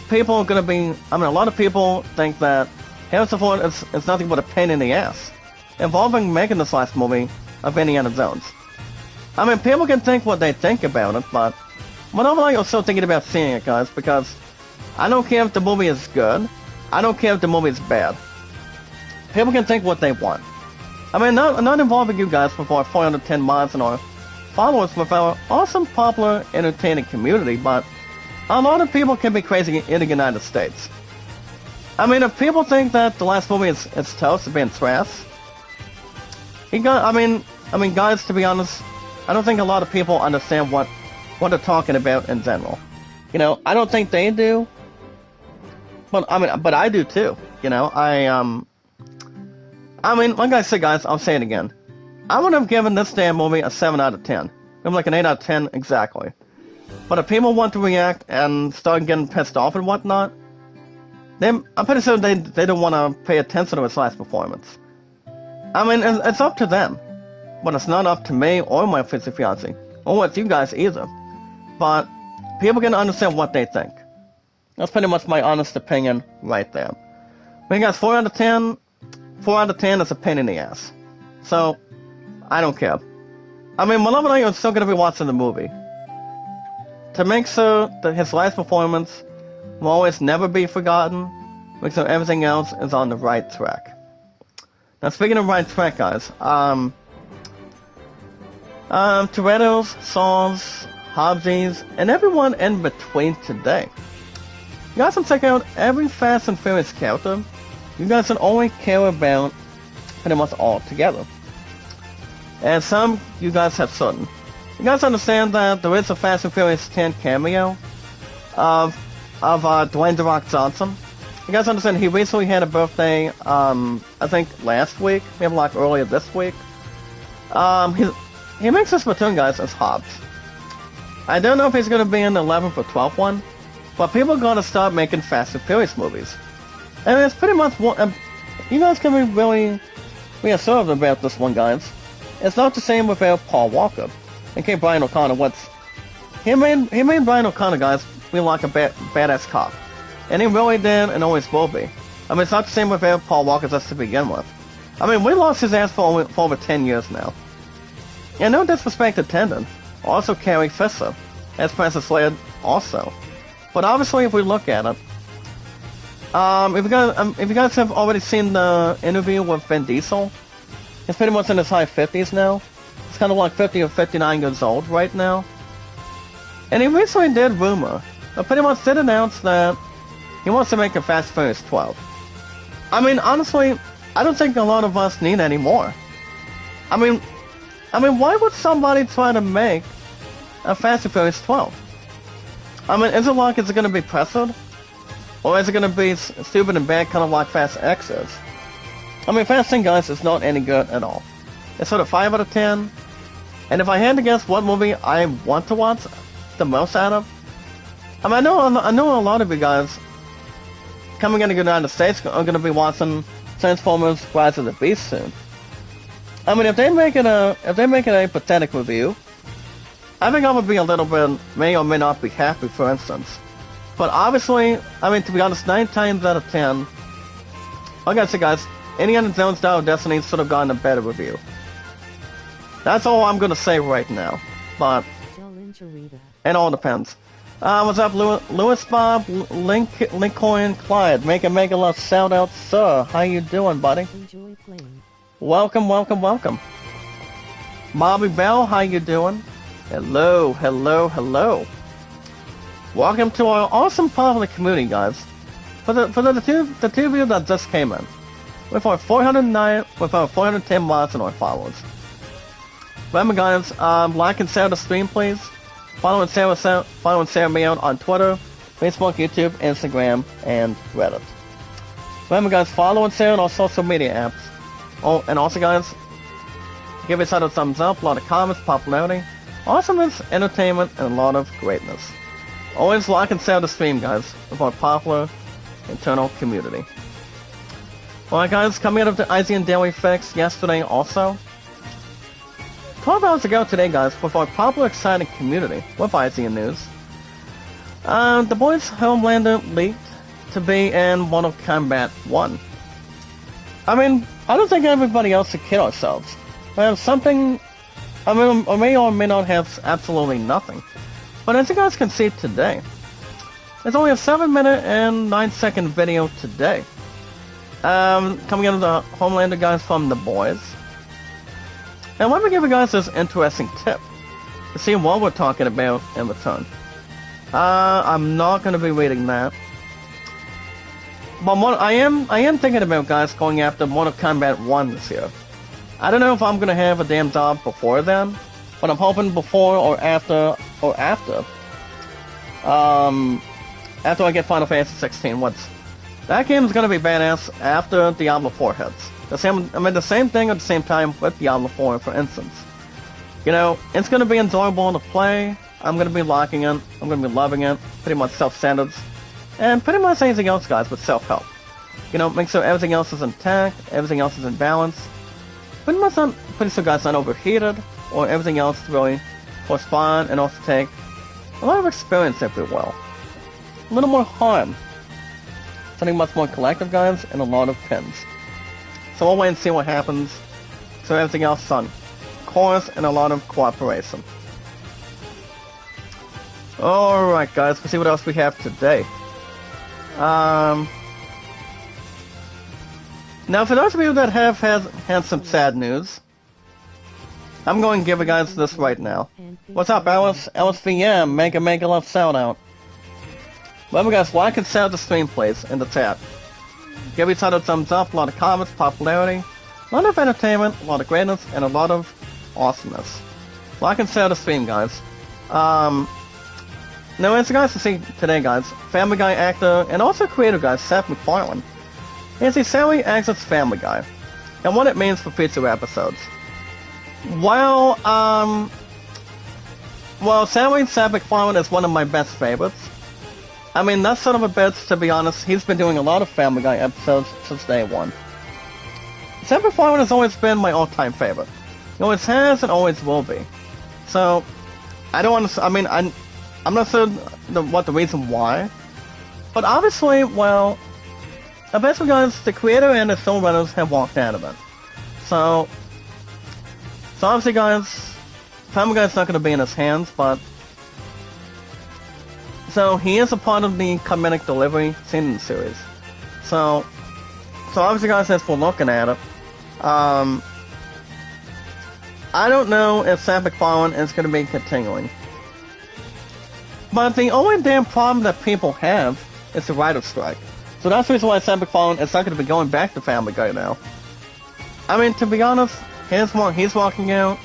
people are gonna be. I mean, a lot of people think that Harrison Ford is nothing but a pain in the ass, involving making this last movie of Indiana Jones. I mean, people can think what they think about it, but I'm still thinking about seeing it, guys, because I don't care if the movie is good. I don't care if the movie is bad. People can think what they want. I mean, not involving you guys with our 410 mods and our followers with our awesome, popular, entertaining community, but a lot of people can be crazy in the United States. I mean, if people think that the last movie is toast, being trash, I mean, guys, to be honest, I don't think a lot of people understand what they're talking about in general. You know, I don't think they do, but I do too. You know, I mean, like I said, guys, I'll say it again. I would have given this damn movie a 7 out of 10. I'm like an 8 out of 10 exactly. But if people want to react and start getting pissed off and whatnot, then I'm pretty sure they don't want to pay attention to his last performance. I mean, it's up to them, but it's not up to me or my future fiance, or with you guys either. But people can understand what they think. That's pretty much my honest opinion right there. But you guys, 4 out of 10, 4 out of 10 is a pain in the ass. So, I don't care. I mean, my love and I are still going to be watching the movie. To make sure that his last performance will always never be forgotten, make sure everything else is on the right track. Now, speaking of right track, guys, Toretto's, Saws, Hobbsies, and everyone in between today. You guys can check out every Fast and Furious character you guys can only care about pretty much all together. And some you guys have certain. You guys understand that there is a Fast and Furious 10 cameo of Dwayne "The Rock" Johnson. You guys understand he recently had a birthday, I think last week, maybe like earlier this week. He makes his return, guys, as Hobbs. I don't know if he's going to be in the 11th or 12th one, but people are going to start making Fast and Furious movies. And it's pretty much one, you guys can be really reassured about this one, guys. It's not the same without Paul Walker. Okay, Brian O'Connor, he made Brian O'Connor, guys, feel like a badass cop. And he really did and always will be. I mean, it's not the same without Paul Walker just to begin with. I mean, we lost his ass for over 10 years now. And no disrespect to Tendon, also Carrie Fisher, as Princess Leia also. But obviously, if we look at it, if you guys have already seen the interview with Vin Diesel, he's pretty much in his high 50s now. He's kind of like 50 or 59 years old right now. And he recently did rumor, or pretty much did announce that he wants to make a Fast and Furious 12. I mean, honestly, I don't think a lot of us need any more. I mean, why would somebody try to make a Fast and Furious 12? I mean, is it like, is it going to be precedent? Or is it going to be stupid and bad, kind of like Fast X is? I mean, Fast 10, guys, is not any good at all. It's sort of 5 out of 10. And if I had to guess what movie I want to watch the most out of, I mean, I know a lot of you guys coming into the United States are going to be watching Transformers: Rise of the Beast soon. I mean, if they make it a pathetic review, I think I would be a little bit, may or may not be happy, for instance. But obviously, I mean, to be honest, 9 times out of 10, like I said, guys, Indiana Jones: Dial of Destiny should have gotten a better review. That's all I'm gonna say right now. But it all depends. What's up, Lewis Bob, Lincoln, Clyde? Make a love shout out, sir. How you doing, buddy? Enjoy playing. Welcome, welcome, welcome. Bobby Bell, how you doing? Hello, hello, hello. Welcome to our awesome public community, guys. For the two of you that just came in, with our 410 mods and our followers. Remember, guys, like and share the stream, please. Follow and share me out on Twitter, Facebook, YouTube, Instagram, and Reddit. Remember, guys, follow and share on our social media apps. Oh, and also, guys, give us a thumbs up, a lot of comments, popularity, awesomeness, entertainment, and a lot of greatness. Always like and share the stream, guys, with our popular internal community. Alright, guys, coming out of the Icy and Daily Fix yesterday also. 12 hours ago today, guys, with our popular exciting community with IGN News. The boys Homelander leaked to be in Mortal Kombat 1. I mean, I don't think everybody else should kid ourselves. We have something, I mean, or may not have absolutely nothing. But as you guys can see today, there's only a 7-minute and 9-second video today. Coming out of the Homelander guys from the boys. And let me give you guys this interesting tip to see what we're talking about in return. I'm not going to be reading that. But what I am thinking about, guys, going after Mortal Kombat 1 this year. I don't know if I'm going to have a damn job before then, but I'm hoping before or after after I get Final Fantasy 16. That game is going to be badass after Diablo 4 hits. The same thing at the same time with Diablo 4, for instance. You know, it's going to be enjoyable to play. I'm going to be liking it. I'm going to be loving it. Pretty much self-centered. And pretty much anything else, guys, with self-help. You know, make sure everything else is intact, everything else is in balance. Pretty sure, guys, not overheated, or everything else to really correspond and also take a lot of experience, if you will. A little more harm. Something much more collective, guys, and a lot of pins. So we'll wait and see what happens. So everything else is on course and a lot of cooperation. Alright, guys, let's see what else we have today. Now, for those of you that have had some sad news, I'm going to give you guys this right now. What's up, Alice? Alice VM, make a love shout out. Remember, guys, like and share the stream, please, in the chat. Give each other a thumbs up, a lot of comments, popularity, a lot of entertainment, a lot of greatness, and a lot of awesomeness. Like and share the stream, guys. Now, as you guys can see today, guys, Family Guy actor and also creator, guys, Seth MacFarlane, is he sadly exits Family Guy, and what it means for future episodes. Well, sadly, Seth MacFarlane is one of my best favorites. I mean, that son of a bitch, to be honest, he's been doing a lot of Family Guy episodes since day one. Seth MacFarlane has always been my all-time favorite. He always has and always will be. So, I don't want to, I mean, I'm not sure what the reason why. But obviously, well, basically, guys, the creator and the showrunners have walked out of it. So obviously, guys, Family Guy's not going to be in his hands, but so he is a part of the comedic delivery scene in the series. So obviously, guys, as we're looking at it, I don't know if Seth MacFarlane is going to be continuing. But the only damn problem that people have is the writer's strike. So that's the reason why Seth MacFarlane is not going to be going back to Family Guy now. I mean, to be honest, he's walking out,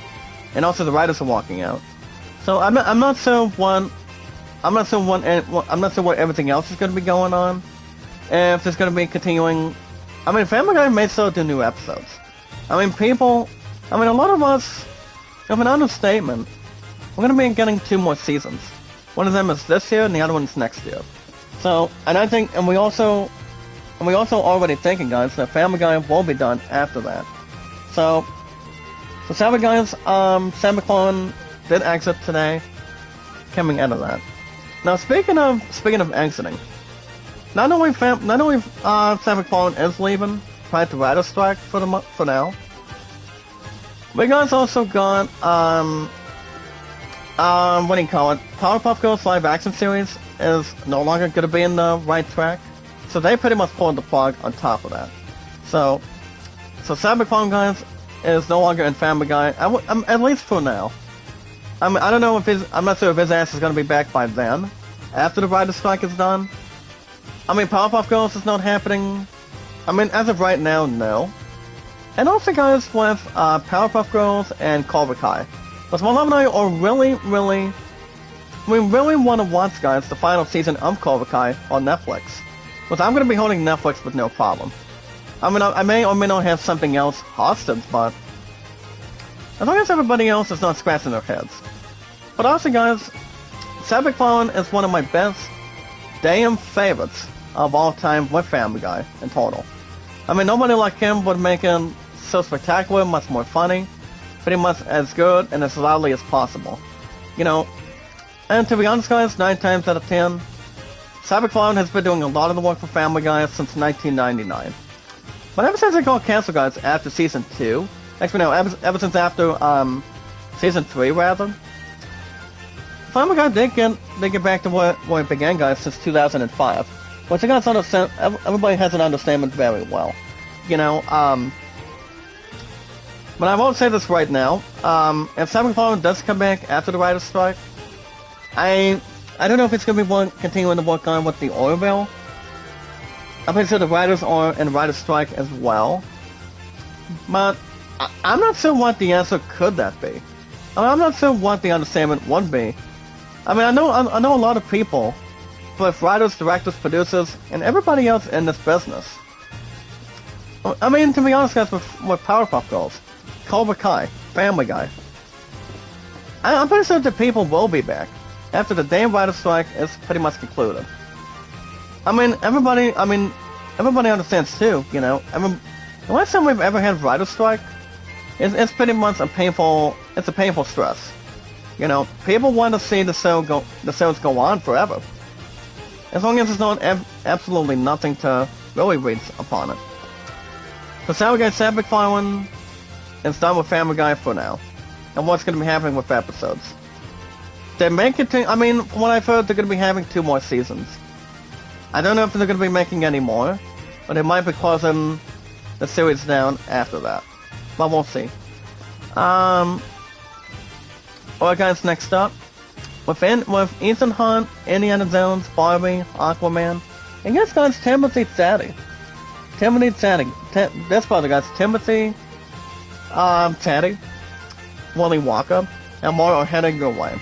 and also the writers are walking out. So I'm not sure what everything else is going to be going on. If it's going to be continuing. I mean, Family Guy may still do new episodes. I mean, a lot of us, of an understatement, we're going to be getting 2 more seasons. One of them is this year, and the other one's next year. So, and we also already thinking, guys, that Family Guy will be done after that. So Family Guys, Seth MacFarlane did exit today, coming out of that. Now, speaking of exiting, not only Seth MacFarlane is leaving, prior to writer's strike for now, We guys also got, what do you call it? Powerpuff Girls live action series is no longer going to be in the right track. So they pretty much pulled the plug on top of that. So Sabbath Clown guys is no longer in Family Guy, at least for now. I mean, I don't know if I'm not sure if his ass is going to be back by then, after the writer's strike is done. I mean, Powerpuff Girls is not happening. I mean, as of right now, no. And also, guys, with Powerpuff Girls and Cobra Kai. But Mom and I are really want to watch, guys, the final season of Cobra Kai on Netflix. But I'm going to be holding Netflix with no problem. I mean, I may or may not have something else hostage, but as long as everybody else is not scratching their heads. But also, guys, Sabbath Clown is one of my best damn favorites of all time with Family Guy in total. I mean, nobody like him would make him so spectacular, much more funny, pretty much as good and as loudly as possible. You know, and to be honest, guys, 9 times out of 10, Sabbath Clown has been doing a lot of the work for Family Guy since 1999. But ever since it got canceled, guys, after Season 2, actually no, ever since after Season 3, rather, Family Guy did get back to where it began, guys, since 2005. Which I guys understand, everybody has an understanding very well. You know, but I won't say this right now. If Sabbath Clown does come back after the writer's strike, I don't know if it's going to be continuing to work on with the Orville. I'm pretty sure the writers are in the writer's strike as well. But I'm not sure what the answer could that be. I mean, I'm not sure what the understanding would be. I mean, I know a lot of people, both writers, directors, producers, and everybody else in this business. I mean, to be honest, guys, with Powerpuff Girls, Cobra Kai, Family Guy, I'm pretty sure the people will be back after the damn writer's strike is pretty much concluded. I mean, everybody understands too, you know. I mean, the last time we've ever had a writer's strike, it's pretty much a painful stress. You know, people want to see the shows go on forever. As long as there's not absolutely nothing to really read upon it. So Sabbath Clown is done with Family Guy for now. And what's going to be happening with episodes? They may continue, I mean, from what I've heard, they're going to be having 2 more seasons. I don't know if they're going to be making any more, but they might be closing the series down after that. But we'll see. Alright guys, next up. With Ethan Hunt, Indiana Jones, Barbie, Aquaman, and yes guys, Timothy Chalamet. This brother guys, Timothy Chalamet, Willy Wonka, and more are heading your way.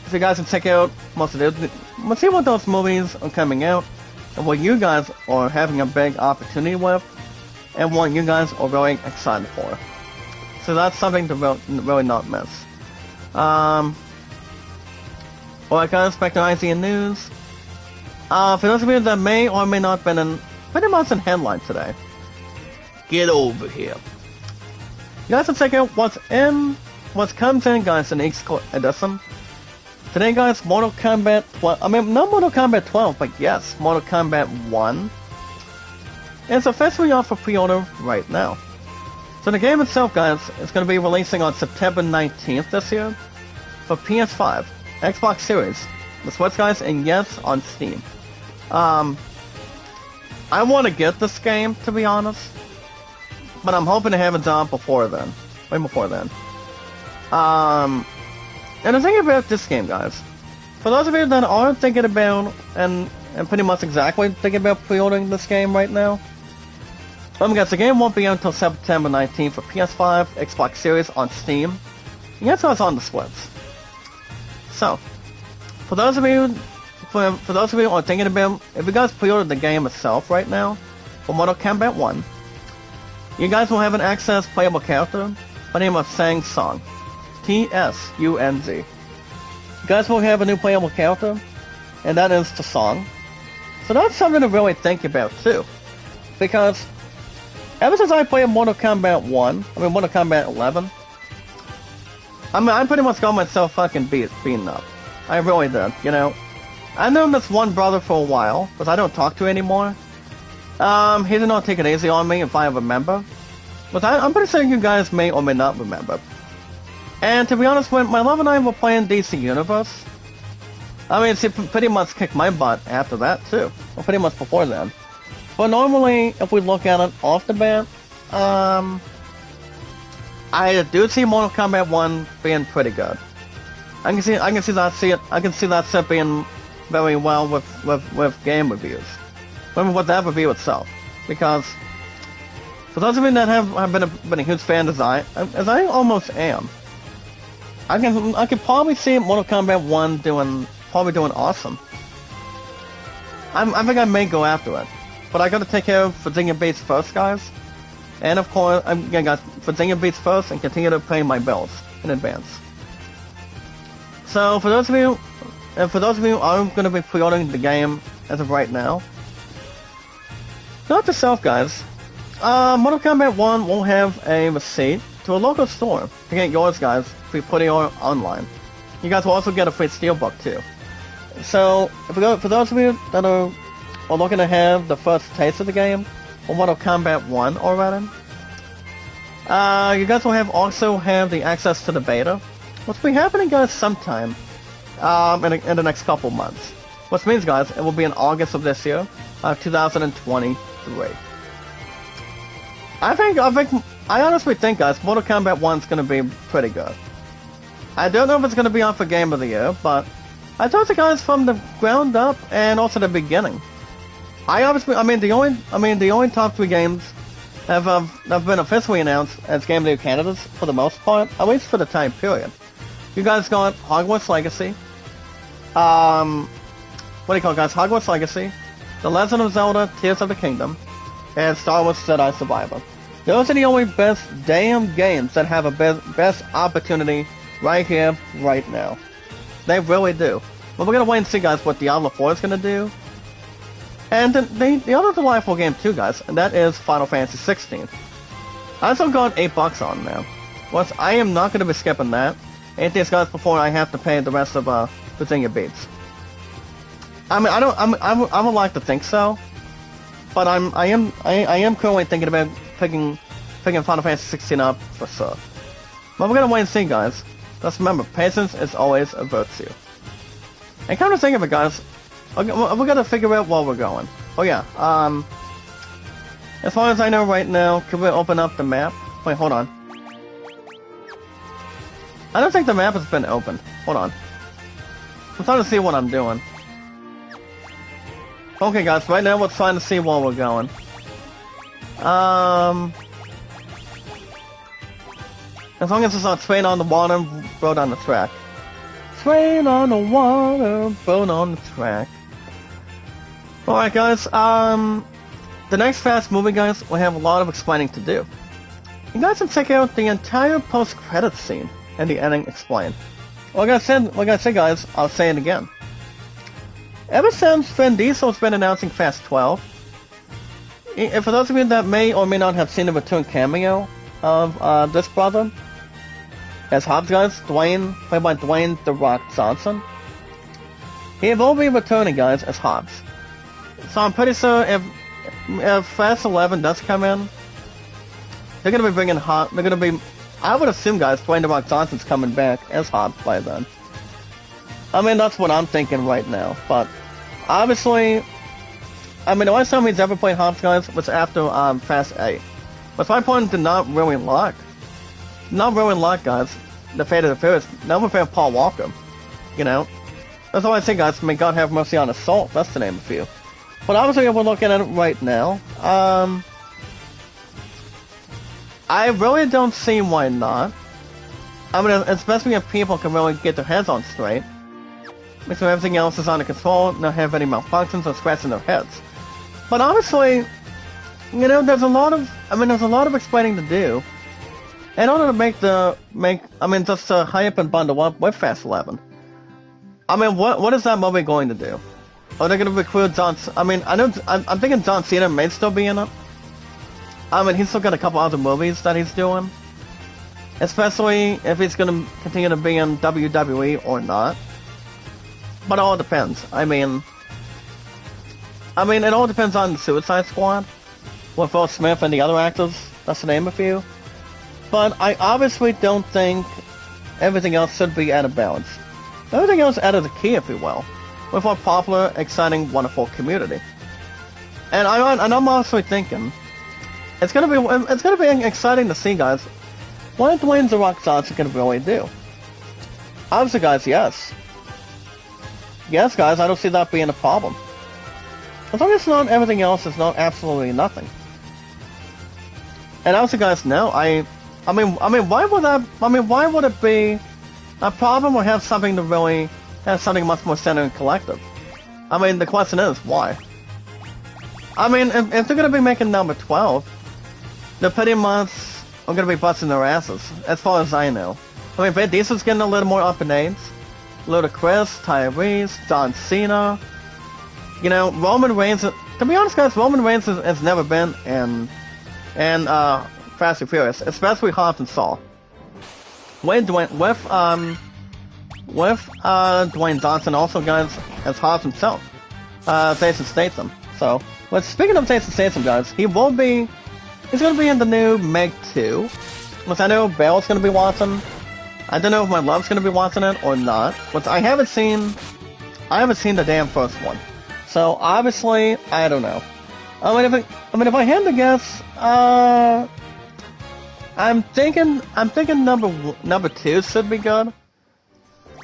So you guys can check out most of those. Let's see what those movies are coming out, and what you guys are having a big opportunity with, and what you guys are really excited for. So that's something to really not miss. Alright guys, back to IGN News. For those of you that may or may not been in pretty much in headline today, get over here. You guys can check out what comes in, guys, in each edition. Today, guys, Mortal Kombat 12. I mean, not Mortal Kombat 12, but yes, Mortal Kombat 1. It's officially off for pre-order right now. So the game itself, guys, is going to be releasing on September 19th this year for PS5, Xbox Series, the Switch, guys, and yes, on Steam. I want to get this game, to be honest, but I'm hoping to have it done before then. Way before then. And the thing about this game, guys, for those of you that are thinking about, and pretty much exactly thinking about pre-ordering this game right now, guys, the game won't be out until September 19th for PS5, Xbox Series on Steam, and yes, it's on the Switch. So, for those of you who are thinking about, if you guys pre-order the game itself right now, for Mortal Kombat 1, you guys will have an access playable character by the name of Sang Tsung. T-S-U-N-Z. You guys will have a new playable character, and that is the Song. So that's something to really think about too. Because ever since I played Mortal Kombat 11, I pretty much got myself fucking beaten up. I really did, you know. I've known this one brother for a while, but I don't talk to anymore. He did not take it easy on me, if I remember. But I'm pretty sure you guys may or may not remember. And to be honest, when my love and I were playing DC Universe, I mean, she pretty much kicked my butt after that too. Well, pretty much before then. But normally, if we look at it off the bat, I do see Mortal Kombat 1 being pretty good. I can see that set being very well with game reviews. With that review itself. Because for those of you that have been a huge fan as I almost am, I can probably see Mortal Kombat 1 probably doing awesome. I think I may go after it. But I gotta take care of Virginia Beats first, guys. And of course, I got Virginia Beats first and continue to pay my bills in advance. So for those of you who are gonna be pre-ordering the game as of right now, note to self, guys. Mortal Kombat 1 will have a receipt to a local store to get yours, guys, if you put it online. You guys will also get a free steelbook too. So for those of you that are looking to have the first taste of the game, or Mortal Kombat 1 already, you guys will also have the access to the beta, which will be happening, guys, sometime in the next couple months. Which means, guys, it will be in August of this year, 2023. I honestly think, guys, Mortal Kombat 1 is going to be pretty good. I don't know if it's going to be on for Game of the Year, but I told you guys from the ground up and also the beginning. The only top 3 games have been officially announced as Game of the Year candidates for the most part, at least for the time period. You guys got Hogwarts Legacy, Hogwarts Legacy, The Legend of Zelda: Tears of the Kingdom, and Star Wars Jedi Survivor. Those are the only best damn games that have a best opportunity right here, right now. They really do. But we're gonna wait and see, guys, what Diablo 4 is gonna do. And the other delightful game too, guys, and that is Final Fantasy 16. I also got $8 on now. Once I am not gonna be skipping that. Anything, guys, before I have to pay the rest of Virginia Beats. I mean, I would like to think so, but I am currently thinking about picking Final Fantasy 16 up for sure. But we're gonna wait and see, guys. Just remember, patience is always a virtue. And come to think of it, guys, we're gonna figure out where we're going. Oh yeah, as far as I know right now, can we open up the map? Wait, hold on. I don't think the map has been opened. Hold on. I'm trying to see what I'm doing. Okay, guys, right now we're trying to see where we're going. As long as it's not train on the water, road on the track. Train on the water, boat on the track. Alright, guys, the next fast movie, guys, will have a lot of explaining to do. You guys can check out the entire post-credits scene and the ending explained. Like I said, guys, I'll say it again. Ever since Vin Diesel's been announcing Fast 12, for those of you that may or may not have seen the return cameo of this brother, as Hobbs, guys, Dwayne, played by Dwayne "The Rock" Johnson, he will be returning, guys, as Hobbs. So I'm pretty sure if Fast 11 does come in, they're gonna be bringing I would assume, guys, Dwayne "The Rock" Johnson's coming back as Hobbs by then. I mean, that's what I'm thinking right now, but obviously, I mean, the last time he's ever played Hobbs, guys, was after Fast 8. But my point did not really luck. Guys, the Fate of the Furious. Never found Paul Walker. You know? That's all I say, guys. May God have mercy on his soul. That's the name of you. But obviously, we're looking at it right now. I really don't see why not. I mean, especially if people can really get their heads on straight. Make sure everything else is under control, not have any malfunctions or scratching their heads. But honestly, you know, there's a lot of explaining to do. In order to just to hurry up and bundle up with Fast 11. I mean, what is that movie going to do? Are they going to recruit John? I mean, I'm thinking John Cena may still be in it. I mean, he's still got a couple other movies that he's doing. Especially if he's going to continue to be in WWE or not. But it all depends. I mean, it all depends on the Suicide Squad with Will Smith and the other actors That's to name a few. But I obviously don't think everything else should be out of balance. Everything else out of the key, if you will, with our popular, exciting, wonderful community. And I'm also thinking, it's gonna be exciting to see, guys, what Dwayne "The Rock" Johnson can really do. Obviously, guys, yes. Yes, guys, I don't see that being a problem. As long as not everything else is not absolutely nothing. And obviously, guys, no, I mean, why would it be a problem or have something much more centered and collective? I mean, the question is, why? I mean, if they're gonna be making number 12, they're pretty much are gonna be busting their asses, as far as I know. I mean, Vin Diesel's getting a little more up in age. Ludacris, Tyrese, John Cena. You know, Roman Reigns. To be honest, guys, Roman Reigns has never been in Fast and Furious, especially Hobbs and Shaw. With Dwayne Johnson, also, guys, as Hobbs himself, Jason Statham. So, but speaking of Jason Statham, guys, he's gonna be in the new Meg 2, which I know Bale's gonna be watching. I don't know if my love's gonna be watching it or not, but I haven't seen the damn first one. So obviously, I don't know. If I had to guess, I'm thinking number 2 should be good.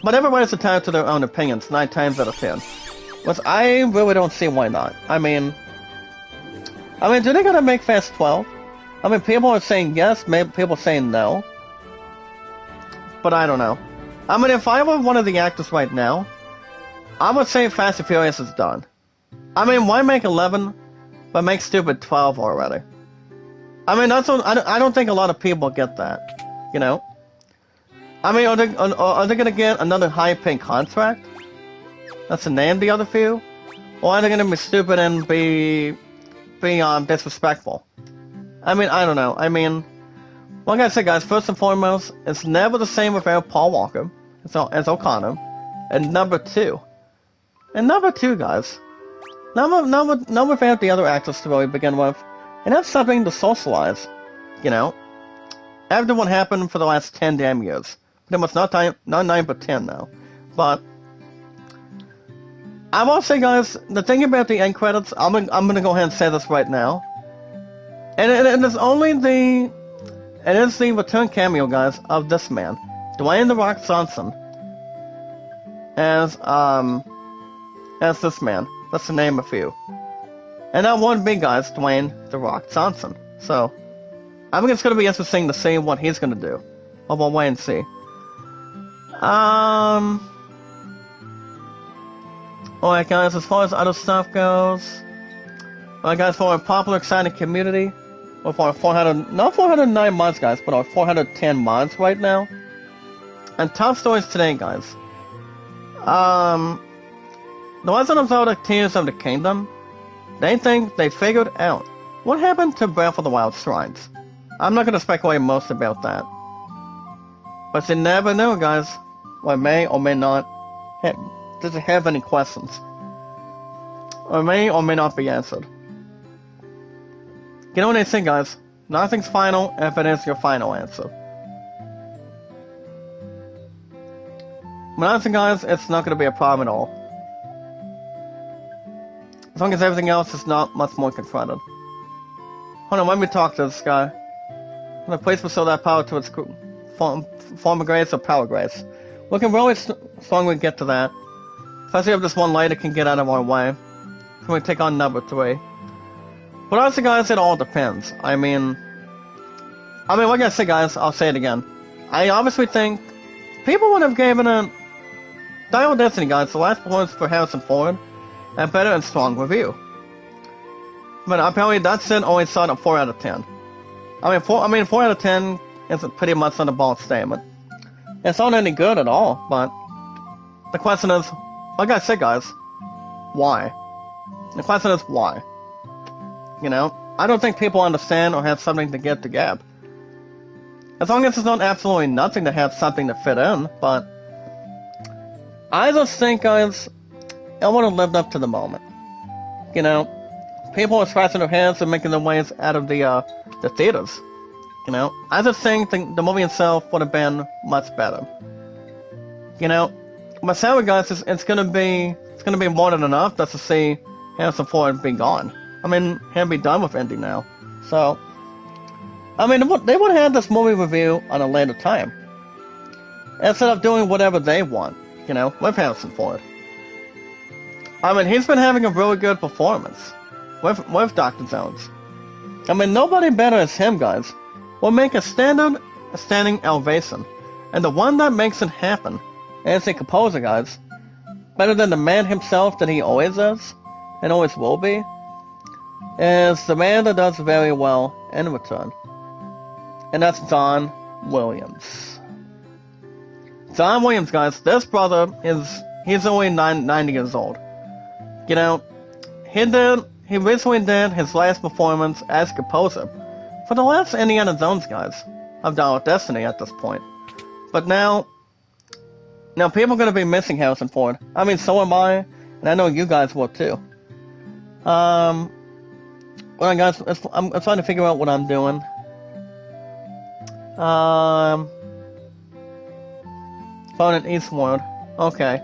But everybody's entitled to their own opinions, 9 times out of 10. Which I really don't see why not. I mean, do they gotta make Fast 12? I mean, people are saying yes, maybe people saying no. But I don't know. I mean, if I were one of the actors right now, I would say Fast and Furious is done. I mean, why make 11, but make stupid 12 already? I mean, I don't think a lot of people get that, you know? I mean, are they gonna get another high-paying contract? That's to name the other few? Or are they gonna be stupid and be disrespectful? I mean, I don't know. I mean, like I said, guys, first and foremost, it's never the same without Paul Walker, as O'Connor, and number 2. And number 2, guys, not without the other actors to really begin with, and that's something to socialize, you know? After what happened for the last 10 damn years. Pretty much not 9 but 10 now. But I will say, guys, the thing about the end credits, I'm gonna go ahead and say this right now. And it is the return cameo, guys, of this man, Dwayne "The Rock" Johnson, as this man. That's to name a few. And that one big guy's Dwayne "The Rock" Johnson. So, I think it's gonna be interesting to see what he's gonna do. But we'll wait and see. Alright, guys, as far as other stuff goes, alright, guys, for our popular, exciting community, with our 409 mods, guys, but our 410 mods right now. And top stories today, guys. The Legend of Zelda Tears of the Kingdom, they think they figured out what happened to Breath of the Wild shrines. I'm not going to speculate most about that. But you never know, guys. Or may or may not have any questions. Or may not be answered. You know what they say, guys? Nothing's final if it is your final answer. But honestly, guys, it's not going to be a problem at all. As long as everything else is not much more confronted. Hold on, let me talk to this guy. The place will show that power to its form of grace or power grace. We can really strongly get to that. Especially if this one lighter can get out of our way. Can we take on number 3? But honestly, guys, it all depends. I mean, like I said, guys, I'll say it again. I obviously think people would have given it Dial Destiny, guys, the last performance for Harrison Ford, a better and strong review. But apparently that's it, only saw it a 4 out of 10. 4 out of 10 is pretty much on the ball statement. It's not any good at all, but the question is, like I said, guys, why? The question is why? You know, I don't think people understand or have something to get to gab. As long as it's not absolutely nothing to have something to fit in, but I just think, guys, I want to live up to the moment. You know, people are scratching their heads and making their ways out of the theaters. You know, I just think the movie itself would have been much better. You know, my salary, guys, it's gonna be more than enough just to see Harrison Ford be gone. I mean, he'll be done with Indy now. So, I mean, they would have this movie review on a later time instead of doing whatever they want. You know, with Harrison Ford. I mean, he's been having a really good performance with Dr. Jones. I mean, nobody better as him, guys. Will make a standing ovation, and the one that makes it happen is a composer, guys. Better than the man himself that he always is, and always will be, is the man that does very well in return. And that's John Williams. John Williams, guys, this brother he's only 90 years old. You know, he recently did his last performance as composer for the last Indiana Jones, guys, of Dial of Destiny at this point. But now people are going to be missing Harrison Ford. I mean, so am I, and I know you guys will too. Well, guys, I'm trying to figure out what I'm doing. Phone at Eastward. Okay.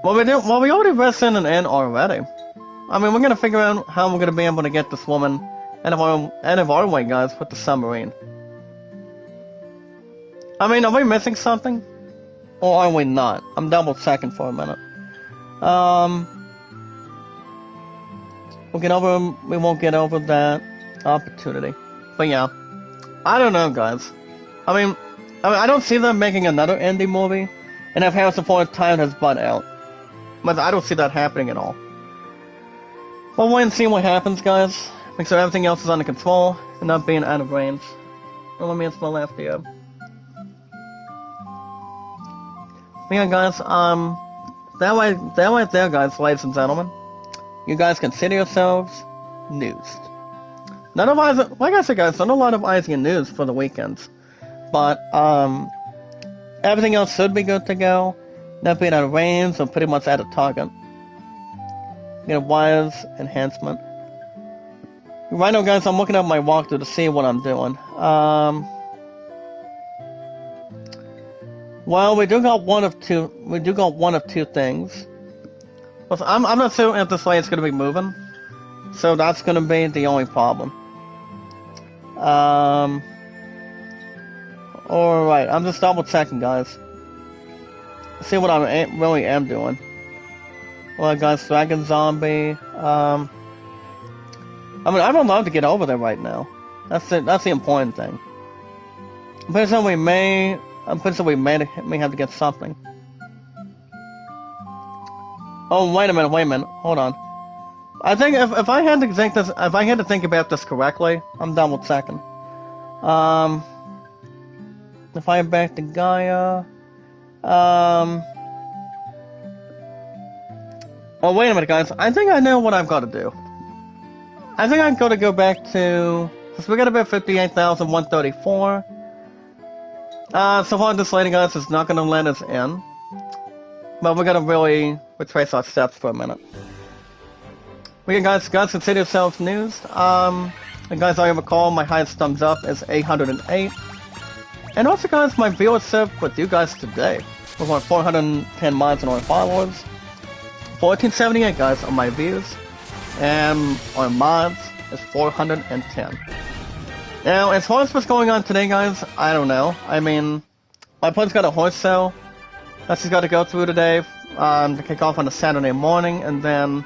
Well, we already read in an end already. I mean, we're gonna figure out how we're gonna be able to get this woman out of our way, guys, with the submarine. I mean, are we missing something? Or are we not? I'm double checking for a minute. We won't get over that opportunity. But yeah, I don't know, guys. I mean, I don't see them making another indie movie and have Harrison Ford tired his butt out. But I don't see that happening at all. But we'll wait and see what happens, guys. Make sure everything else is under control and not being out of range. And let me it's my last year. But yeah, guys, that right there, guys, ladies and gentlemen, you guys consider yourselves newsed. None of eyes, like I said, guys, not a lot of eyes in news for the weekends, but everything else should be good to go. Not being out of range or pretty much at a target. Get a wires enhancement. Right now, guys, I'm looking at my walkthrough to see what I'm doing. Well, we do got one of two things. I'm not sure if this lane's gonna be moving, so that's gonna be the only problem. Alright, I'm just double checking, guys. See what I really am doing. Well, guys, Dragon Zombie. I mean, I'm allowed to get over there right now. That's the important thing. I'm pretty sure we may have to get something. Oh, wait a minute. Hold on. I think if I had to think about this correctly, I'm double checking. If I am back to Gaia. Oh, wait a minute, guys. I think I know what I've got to do. I think I've got to go back to... Because we got about 58,134. So far this lady, guys, is not going to let us in. But we're going to really retrace our steps for a minute. We guys consider yourselves news. And guys, I recall my highest thumbs up is 808. And also, guys, my viewership with you guys today was on 410 mods and on followers. 1478, guys, on my views. And on mods is 410. Now, as far as what's going on today, guys, I don't know. I mean, my opponent's got a horse sale that she's got to go through today to kick off on a Saturday morning, and then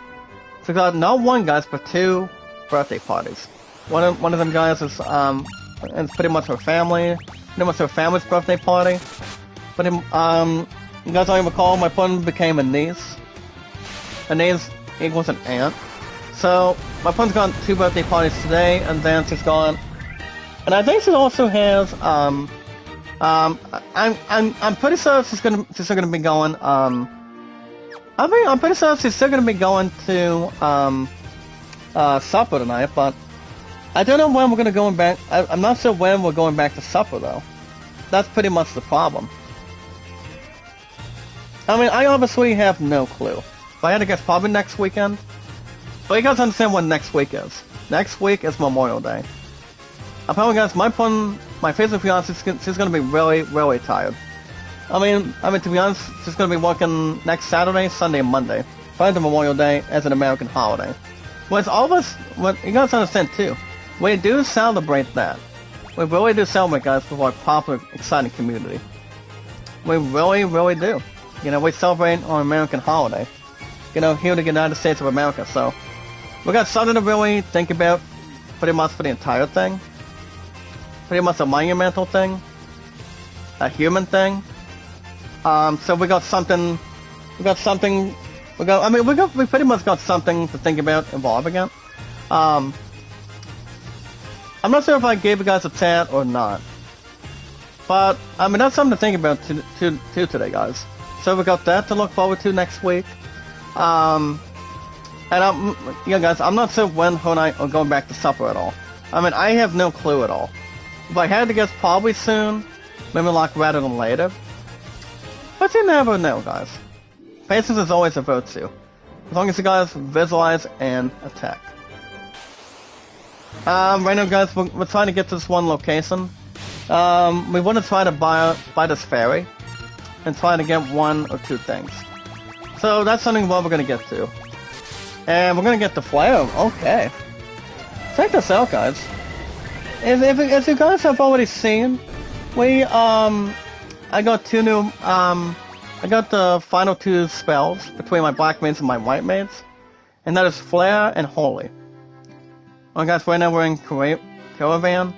she's got not one, guys, but two birthday parties. One of them, guys, is it's pretty much her family. Pretty much her family's birthday party. But you guys already recall, my opponent became a niece. A niece equals an aunt. So my opponent's got two birthday parties today, and then she's gone. And I think she also has I'm pretty sure she's still gonna be going I'm pretty sure she's still gonna be going to supper tonight, but I don't know when we're gonna go back. I'm not sure when we're going back to supper though. That's pretty much the problem. I mean, I obviously have no clue. If I had to guess, probably next weekend. But you guys understand what next week is. Next week is Memorial Day. Apparently, guys, my Facebook fiance, she's gonna be really, really tired. I mean, to be honest, she's gonna be working next Saturday, Sunday, and Monday, prior to Memorial Day as an American holiday. Which all of us, what you guys understand too, we do celebrate that. We really do celebrate, guys, with our popular, exciting community. We really, really do. You know, we celebrate our American holiday. You know, here in the United States of America. So, we got something to really think about, pretty much for the entire thing. Pretty much a monumental thing, a human thing. So we got something. We pretty much got something to think about involving it. I'm not sure if I gave you guys a chat or not, but I mean that's something to think about today, guys. So we got that to look forward to next week. And guys, I'm not sure when her and I are going back to supper at all. I mean, I have no clue at all. If I had to guess, probably soon, maybe like rather than later. But you never know, guys. Patience is always a virtue, as long as you guys visualize and attack. Right now, guys, we're trying to get to this one location. We want to try to buy this ferry and try to get one or two things. So that's something what we're gonna get to, and we're gonna get the flare. Okay, check this out, guys. As you guys have already seen, I got two new, I got the final two spells between my black maids and my white maids, and that is Flare and Holy. Well, guys, right now we're in Caravan.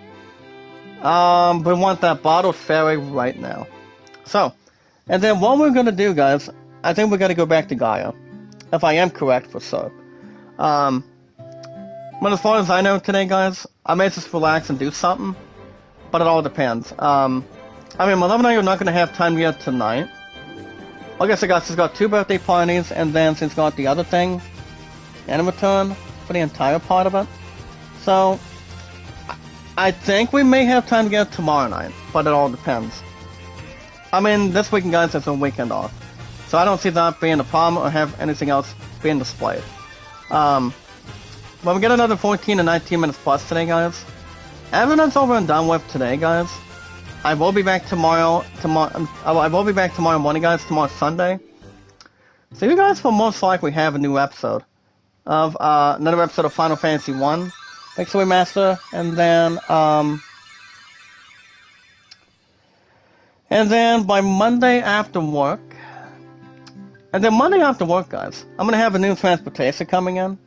We want that bottled fairy right now. So, and then what we're gonna do, guys, I think we gotta go back to Gaia, if I am correct for sure. But as far as I know today, guys, I may just relax and do something, but it all depends. I mean, my love and I are not gonna have time yet tonight. Like I said, guys, she's got 2 birthday parties, and then she's got the other thing, and a return for the entire part of it. So, I think we may have time to get it tomorrow night, but it all depends. I mean, this weekend, guys, is a weekend off, so I don't see that being a problem or have anything else being displayed. When we get another 14 to 19 minutes plus today, guys, after that's over and done with today, guys, I will be back tomorrow. I will be back tomorrow morning, guys. Tomorrow Sunday, so you guys will most likely have a new episode of another episode of Final Fantasy 1, thanks to Remaster, and then by Monday after work, guys, I'm gonna have a new transportation coming in.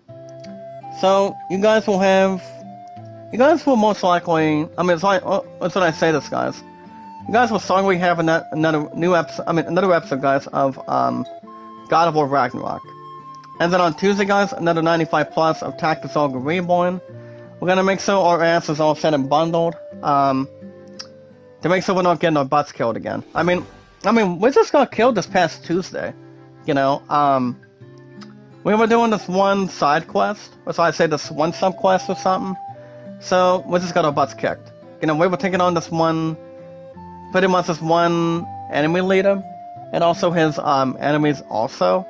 So you guys will most likely, I mean, that's when I say this, guys. You guys will certainly have another episode, guys, of God of War Ragnarok. And then on Tuesday, guys, another 95 plus of Tactics Ogre Reborn. We're gonna make sure our ass is all set and bundled, to make sure we're not getting our butts killed again. I mean, we just got killed this past Tuesday, you know. We were doing this one side quest, or so I say this one sub quest or something. So we just got our butts kicked. You know, we were taking on this one enemy leader, and also his enemies also.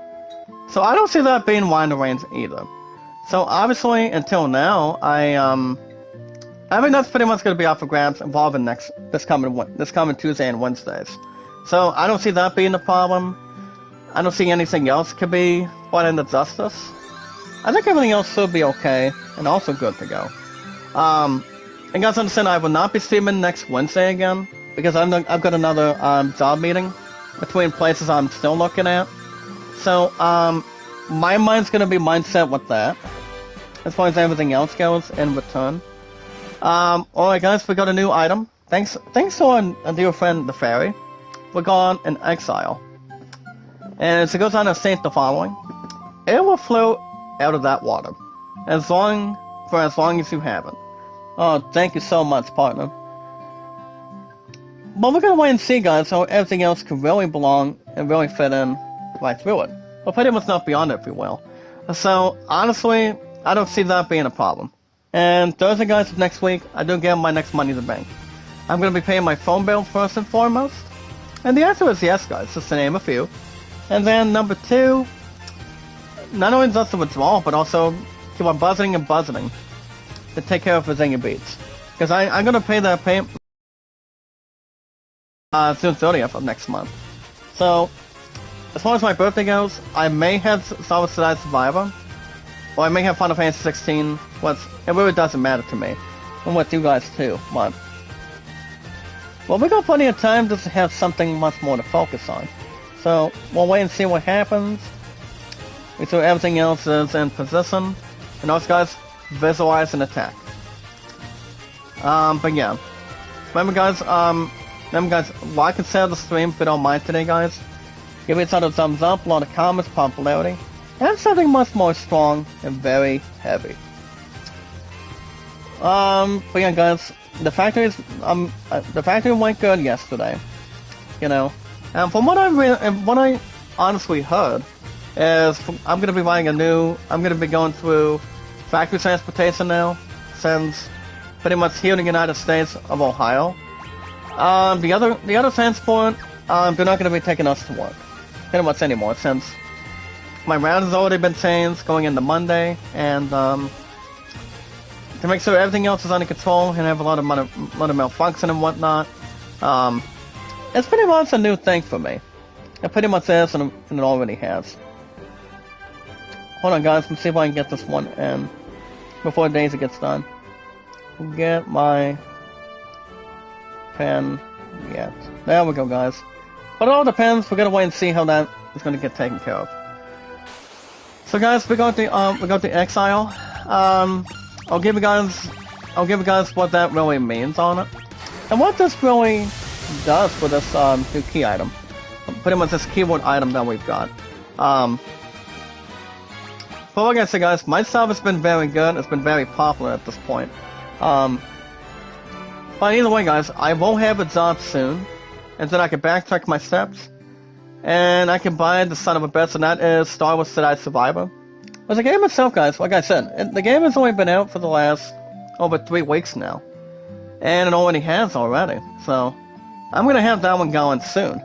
So I don't see that being wide range either. So obviously, until now, I think that's pretty much going to be up for grabs involving this coming Tuesday and Wednesdays. So I don't see that being a problem. I don't see anything else could be brought into justice. I think everything else should be okay and also good to go. And guys, understand I will not be streaming next Wednesday again because I've got another job meeting between places I'm still looking at. So my mind's gonna be mindset with that as far as everything else goes in return. Alright, guys, we got a new item. Thanks to our dear friend the fairy. We got an exile. And as it goes on to state the following: it will float out of that water for as long as you have it. Oh, thank you so much, partner. But we're gonna wait and see, guys, how everything else can really belong and really fit in right through it. But pretty much not beyond it, if you will. So, honestly, I don't see that being a problem. And Thursday, guys, of next week, I do get my next Money in the Bank. I'm gonna be paying my phone bill first and foremost. And the answer is yes, guys, just to name a few. And then number 2, not only just the withdrawal, but also keep on buzzing and buzzing to take care of Virginia Beach. Because I'm gonna pay that June 30th of next month. So, as far as my birthday goes, I may have Star Wars Jedi Survivor, or I may have Final Fantasy 16. It really doesn't matter to me. I'm with you guys too, but well, we got plenty of time just to have something much more to focus on. So we'll wait and see what happens. Make sure everything else is in position, and also guys, visualize an attack. But yeah, remember guys, like and share the stream if you don't mind today, guys. Give it a thumbs up, a lot of comments, popularity, and something much more strong and very heavy. But yeah, guys, the factory went good yesterday, you know. And from what I honestly heard is I'm gonna be going through factory transportation now, since pretty much here in the United States of Ohio. The other transport, they're not gonna be taking us to work pretty much anymore, since my route has already been changed going into Monday, and to make sure everything else is under control and have a lot of malfunction and whatnot. It's pretty much a new thing for me. It pretty much is, and it already has. Hold on, guys. Let's see if I can get this one in before Daisy gets done. Get my pen yet. There we go, guys. But it all depends. We're gonna wait and see how that is gonna get taken care of. So, guys, we got the Exile. I'll give you guys what that really means on it, and what this really does for this new key item. Pretty much this keyword item that we've got. But like I said, guys, my stuff has been very good. It's been very popular at this point. But either way, guys, I will have it dropped soon, and then I can backtrack my steps, and I can buy the son of a bitch, and that is Star Wars Jedi Survivor. But the game itself, guys, like I said, the game has only been out for the last over 3 weeks now, and it already has already. So I'm gonna have that one going soon.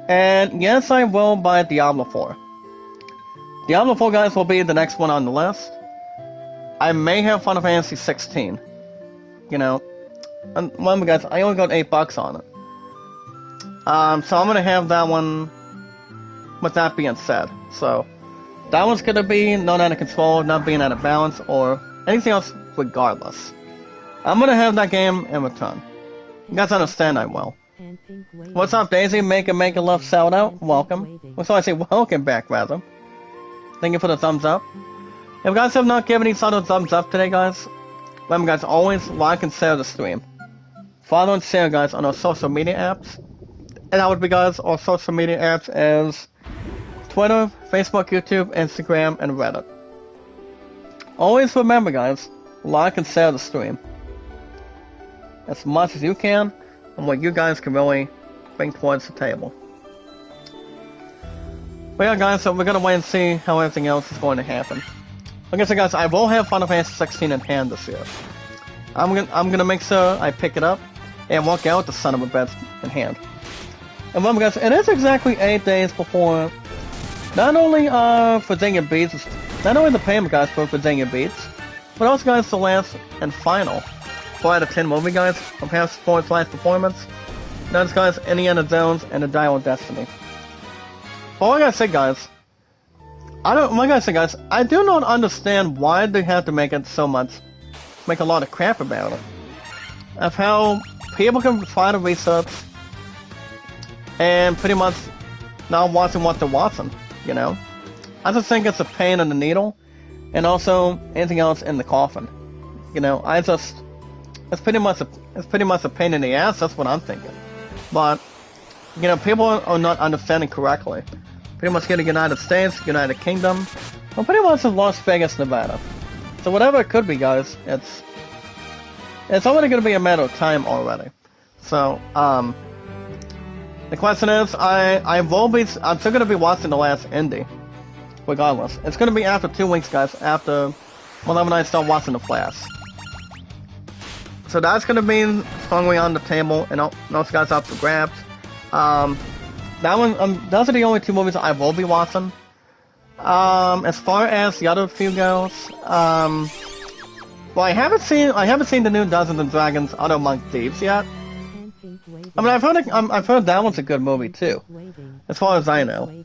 And yes, I will buy Diablo 4. Diablo 4, guys, will be the next one on the list. I may have Final Fantasy 16. You know, and remember, guys, I only got $8 on it. So I'm gonna have that one. With that being said, so that one's gonna be not out of control, not being out of balance, or anything else. Regardless, I'm gonna have that game in return. You guys understand I will. What's up, Daisy? Make a love shout out. Welcome. So I say welcome back, rather. Thank you for the thumbs up. If you guys have not given each other a thumbs up today, guys, remember, guys, always like and share the stream. Follow and share, guys, on our social media apps. And that would be, guys, our social media apps as Twitter, Facebook, YouTube, Instagram, and Reddit. Always remember, guys, like and share the stream as much as you can, and what you guys can really bring towards the table. But yeah, guys, so we're gonna wait and see how everything else is going to happen. Like I said, guys, I will have Final Fantasy 16 in hand this year. I'm gonna make sure I pick it up and walk out with the son of a bitch in hand. And remember, guys, it is exactly 8 days before not only Virginia Beats, not only the payment, guys, for Virginia Beats, but also, guys, the last and final 4 out of 10 movie, guys, from past sports live performance. That's, guys, Indiana Jones and the Dial of Destiny. But like I said, guys, I do not understand why they have to make a lot of crap about it. Of how people can try to research and pretty much not watching what they're watching, you know? I just think it's a pain in the needle, and also anything else in the coffin. You know, it's pretty much a pain in the ass, that's what I'm thinking. But, you know, people are not understanding correctly. Pretty much here in the United States, United Kingdom, or pretty much in Las Vegas, Nevada. So whatever it could be, guys, it's already going to be a matter of time already. So, the question is, I'm still going to be watching the last indie, regardless. It's going to be after 2 weeks, guys, after whenever I start watching The Flash. So that's going to be strongly on the table, and those guys up for grabs. Those are the only 2 movies I will be watching. As far as the other few goes, Well, I haven't seen the new Dungeons and Dragons Auto Monk Thieves yet. I mean, I've heard that one's a good movie too, as far as I know.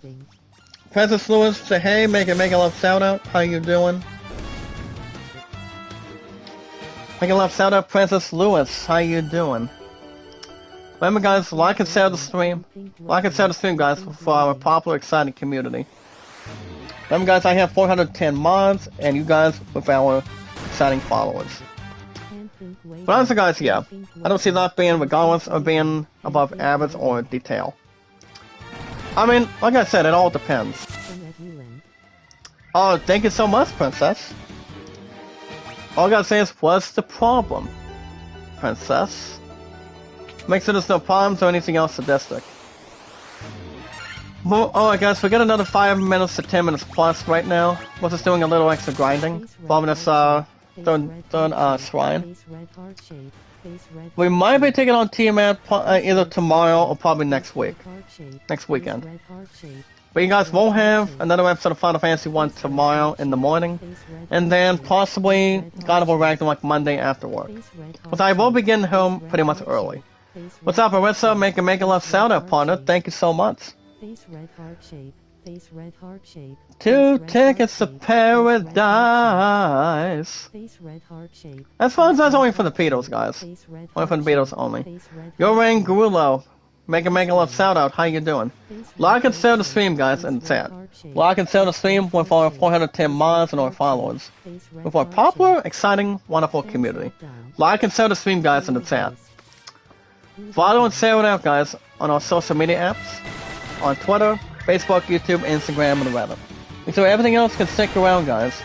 Princess Lewis, say hey, make a love shout out. How you doing? Make a love shout out, Princess Lewis. How you doing? Remember, guys, like and share the stream. Like and share the stream, guys, for our popular, exciting community. Remember, guys, I have 410 mods, and you guys with our exciting followers. But honestly, guys, yeah, I don't see that being regardless of being above average or detail. I mean, like I said, it all depends. Oh, thank you so much, Princess. All I gotta say is, what's the problem, Princess? Make sure there's no problems or anything else sadistic. Well, alright guys, we got another 5 minutes to 10 minutes plus right now. We're just doing a little extra grinding. Following this, third shrine. We might be taking on Tiamat either tomorrow or probably next week. Next weekend. But you guys won't have another episode of Final Fantasy 1 tomorrow in the morning. And then possibly God of War Ragnarok Monday after work. But I will be getting home pretty much early. What's up, Arissa? Make a love shout out, partner. Thank you so much. 2 tickets to paradise. As far as that's only for the Beatles, guys. Only for the Beatles only. Yo, Rain Gurulo. Make a love shout out. How you doing? Like and share the stream, guys, in the chat. Like and share the stream with our 410 mods and our followers. With our popular, exciting, wonderful community. Like and share the stream, guys, in the chat. Follow and share it out, guys, on our social media apps. On Twitter, Facebook, YouTube, Instagram, and Reddit. And so everything else can stick around, guys.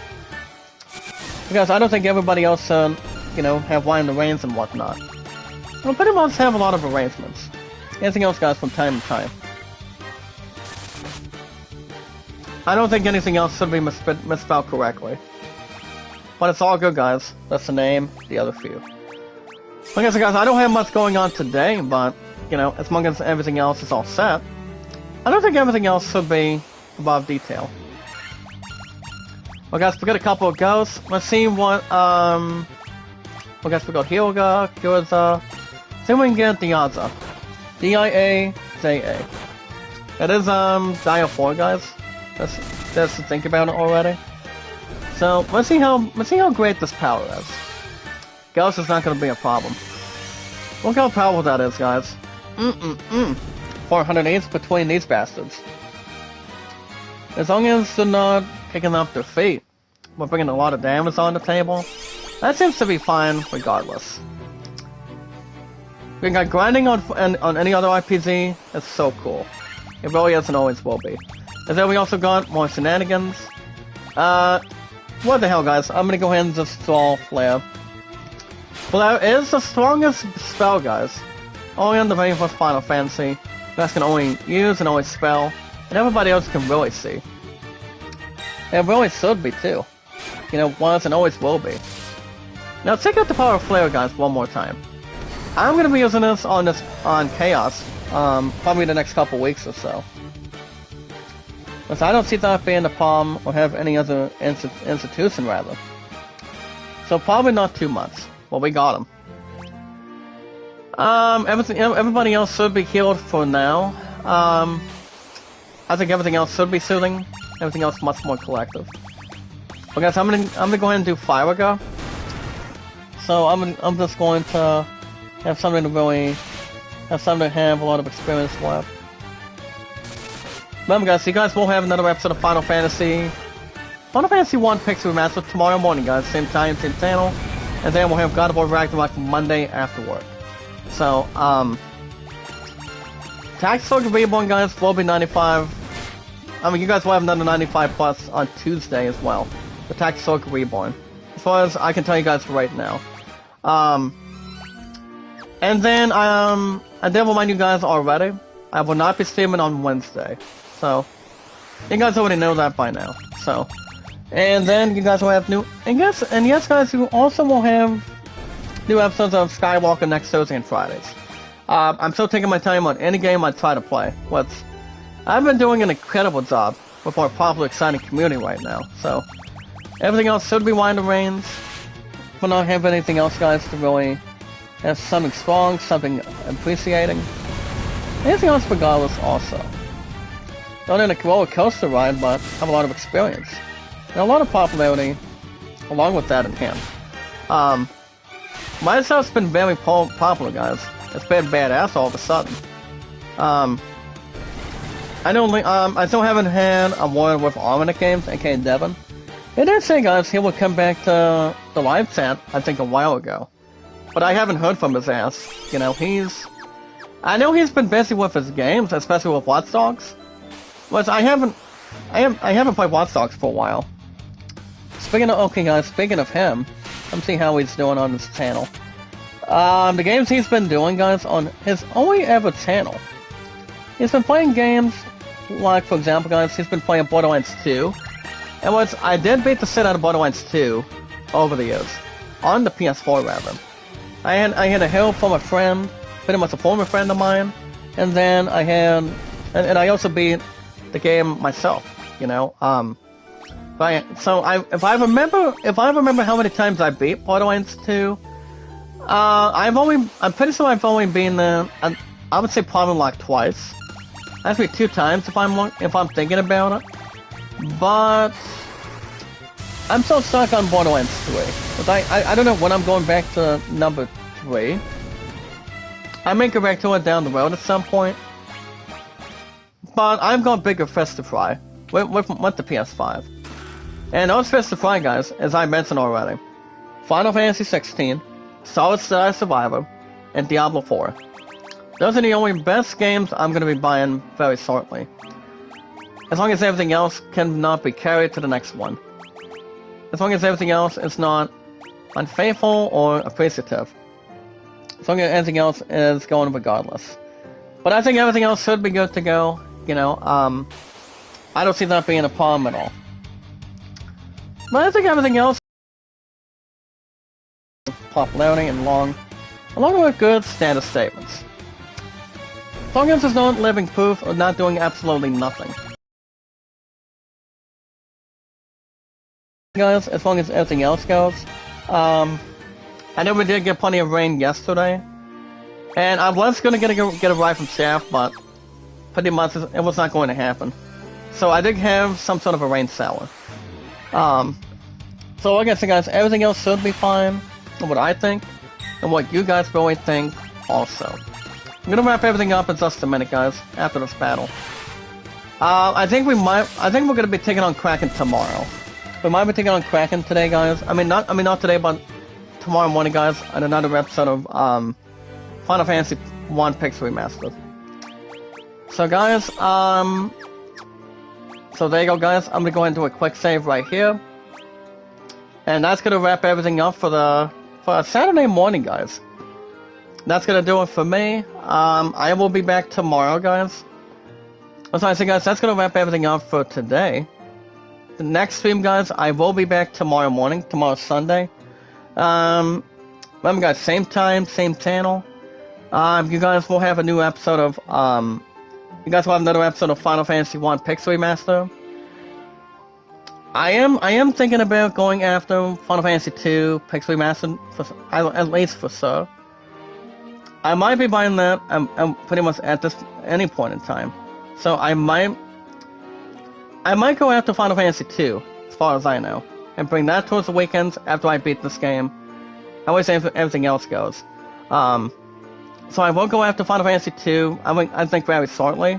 Because I don't think everybody else, have line the reins and whatnot. We'll pretty much have a lot of arrangements. Anything else, guys, from time to time. I don't think anything else should be misspelled correctly. But it's all good, guys. That's the name, the other few. Okay, so guys, I don't have much going on today, but, as long as everything else is all set, I don't think everything else should be above detail. Well, guys, we got a couple of ghosts. Let's see what, well, guys, we got Hyoga, Kyoza. See if we can get Diaza. D-I-A-Z-A. It is, Dia 4, guys. That's to think about it already. So, let's see how great this power is. Ghost is not gonna be a problem. Look how powerful that is, guys. 408 between these bastards. As long as they're not kicking up their feet, we're bringing a lot of damage on the table. That seems to be fine regardless. We got grinding on any other RPG. It's so cool. It really is and always will be. And then we also got more shenanigans. What the hell, guys? I'm gonna go ahead and just stall Flare. Flare is the strongest spell, guys. Only on the very first Final Fantasy. You guys can only use and only spell, and everybody else can really see. And it really should be too. Was and always will be. Now check out the power of Flare, guys, one more time. I'm gonna be using this on Chaos, probably the next couple weeks or so. Because I don't see that being a problem or have any other institution rather. So probably not too much. Well, we got him. Everybody else should be healed for now. I think everything else should be soothing. Everything else much more collective. But guys, I'm gonna go ahead and do Firaga. So I'm just going to have something to have a lot of experience left. Remember, guys, you guys will have another episode of Final Fantasy 1 Pixel Remaster tomorrow morning, guys. Same time, same channel. And then we'll have God of War Ragnarok Monday after work. So, Tactical Reborn, guys, will be 95. I mean, you guys will have another 95 plus on Tuesday as well. The Tactical Reborn. As far as I can tell you guys right now. And then, I did remind you guys already, I will not be streaming on Wednesday. So, you guys already know that by now. So, and then you guys will have yes, guys, you also will have new episodes of Skywalker next Thursday and Fridays. I'm still taking my time on any game I try to play. I've been doing an incredible job with our popular, exciting community right now. So, everything else should be winding reins. but not have anything else, guys, to really have something strong, something appreciating. Anything else regardless also. Not in a roller coaster ride, but have a lot of experience. And a lot of popularity along with that in hand. My stuff's been very popular, guys. It's been badass all of a sudden. I know, I still haven't had a word with Arminic Games, aka Devin. He did say, guys, he would come back to the live chat, I think a while ago. But I haven't heard from his ass. You know, I know he's been busy with his games, especially with Watch Dogs. But I haven't played Watch Dogs for a while. Speaking of him, let's see how he's doing on his channel. The games he's been doing, guys, on his only ever channel. He's been playing games, like, for example, guys, he's been playing Borderlands 2. And I did beat the shit out of Borderlands 2 over the years. On the PS4, rather. I had a help from a friend, pretty much a former friend of mine, and then and I also beat the game myself, you know. If I remember how many times I beat Borderlands 2, I'm pretty sure I've only been there, I would say probably like twice. Actually 2 times if I'm thinking about it. But I'm so stuck on Borderlands 3. But I don't know when I'm going back to number 3. I may go back to it down the road at some point. But I've got bigger fish to fry with the PS5. And those fish to fry, guys, as I mentioned already, Final Fantasy 16, Solid Star Survivor, and Diablo 4. Those are the only best games I'm going to be buying very shortly. As long as everything else cannot be carried to the next one. As long as everything else is not unfaithful or appreciative. As long as everything else is going regardless. But I think everything else should be good to go. You know, I don't see that being a problem at all. But I think everything else popularity and along with good standard statements. As long as there's no living proof of not doing absolutely nothing. Guys, as long as everything else goes. I know we did get plenty of rain yesterday. And I was gonna get a ride from Shaft, but pretty much it was not going to happen. So I did have some sort of a rain shower. So like I said, guys, everything else should be fine, and what I think, and what you guys really think also. I'm gonna wrap everything up in just a minute, guys, after this battle. I think we're gonna be taking on Kraken tomorrow. We might be taking on Kraken today, guys. I mean not today, but tomorrow morning, guys, on another episode of Final Fantasy 1 Pixel Remastered. So guys, so there you go, guys. I'm gonna go into a quick save right here. And that's gonna wrap everything up for a Saturday morning, guys. That's gonna do it for me. I will be back tomorrow, guys. So I say, guys, that's gonna wrap everything up for today. The next stream, guys, I will be back tomorrow morning. Tomorrow's Sunday. Remember, guys, same time, same channel. You guys will have a new episode of you guys will have another episode of Final Fantasy 1 Pixel Remaster. I am thinking about going after Final Fantasy 2 Pixel Remaster, at least for sure. I might be buying that pretty much at any point in time. So I might go after Final Fantasy 2, as far as I know, and bring that towards the weekends after I beat this game. How I say everything else goes. So I will go after Final Fantasy 2, I think very shortly.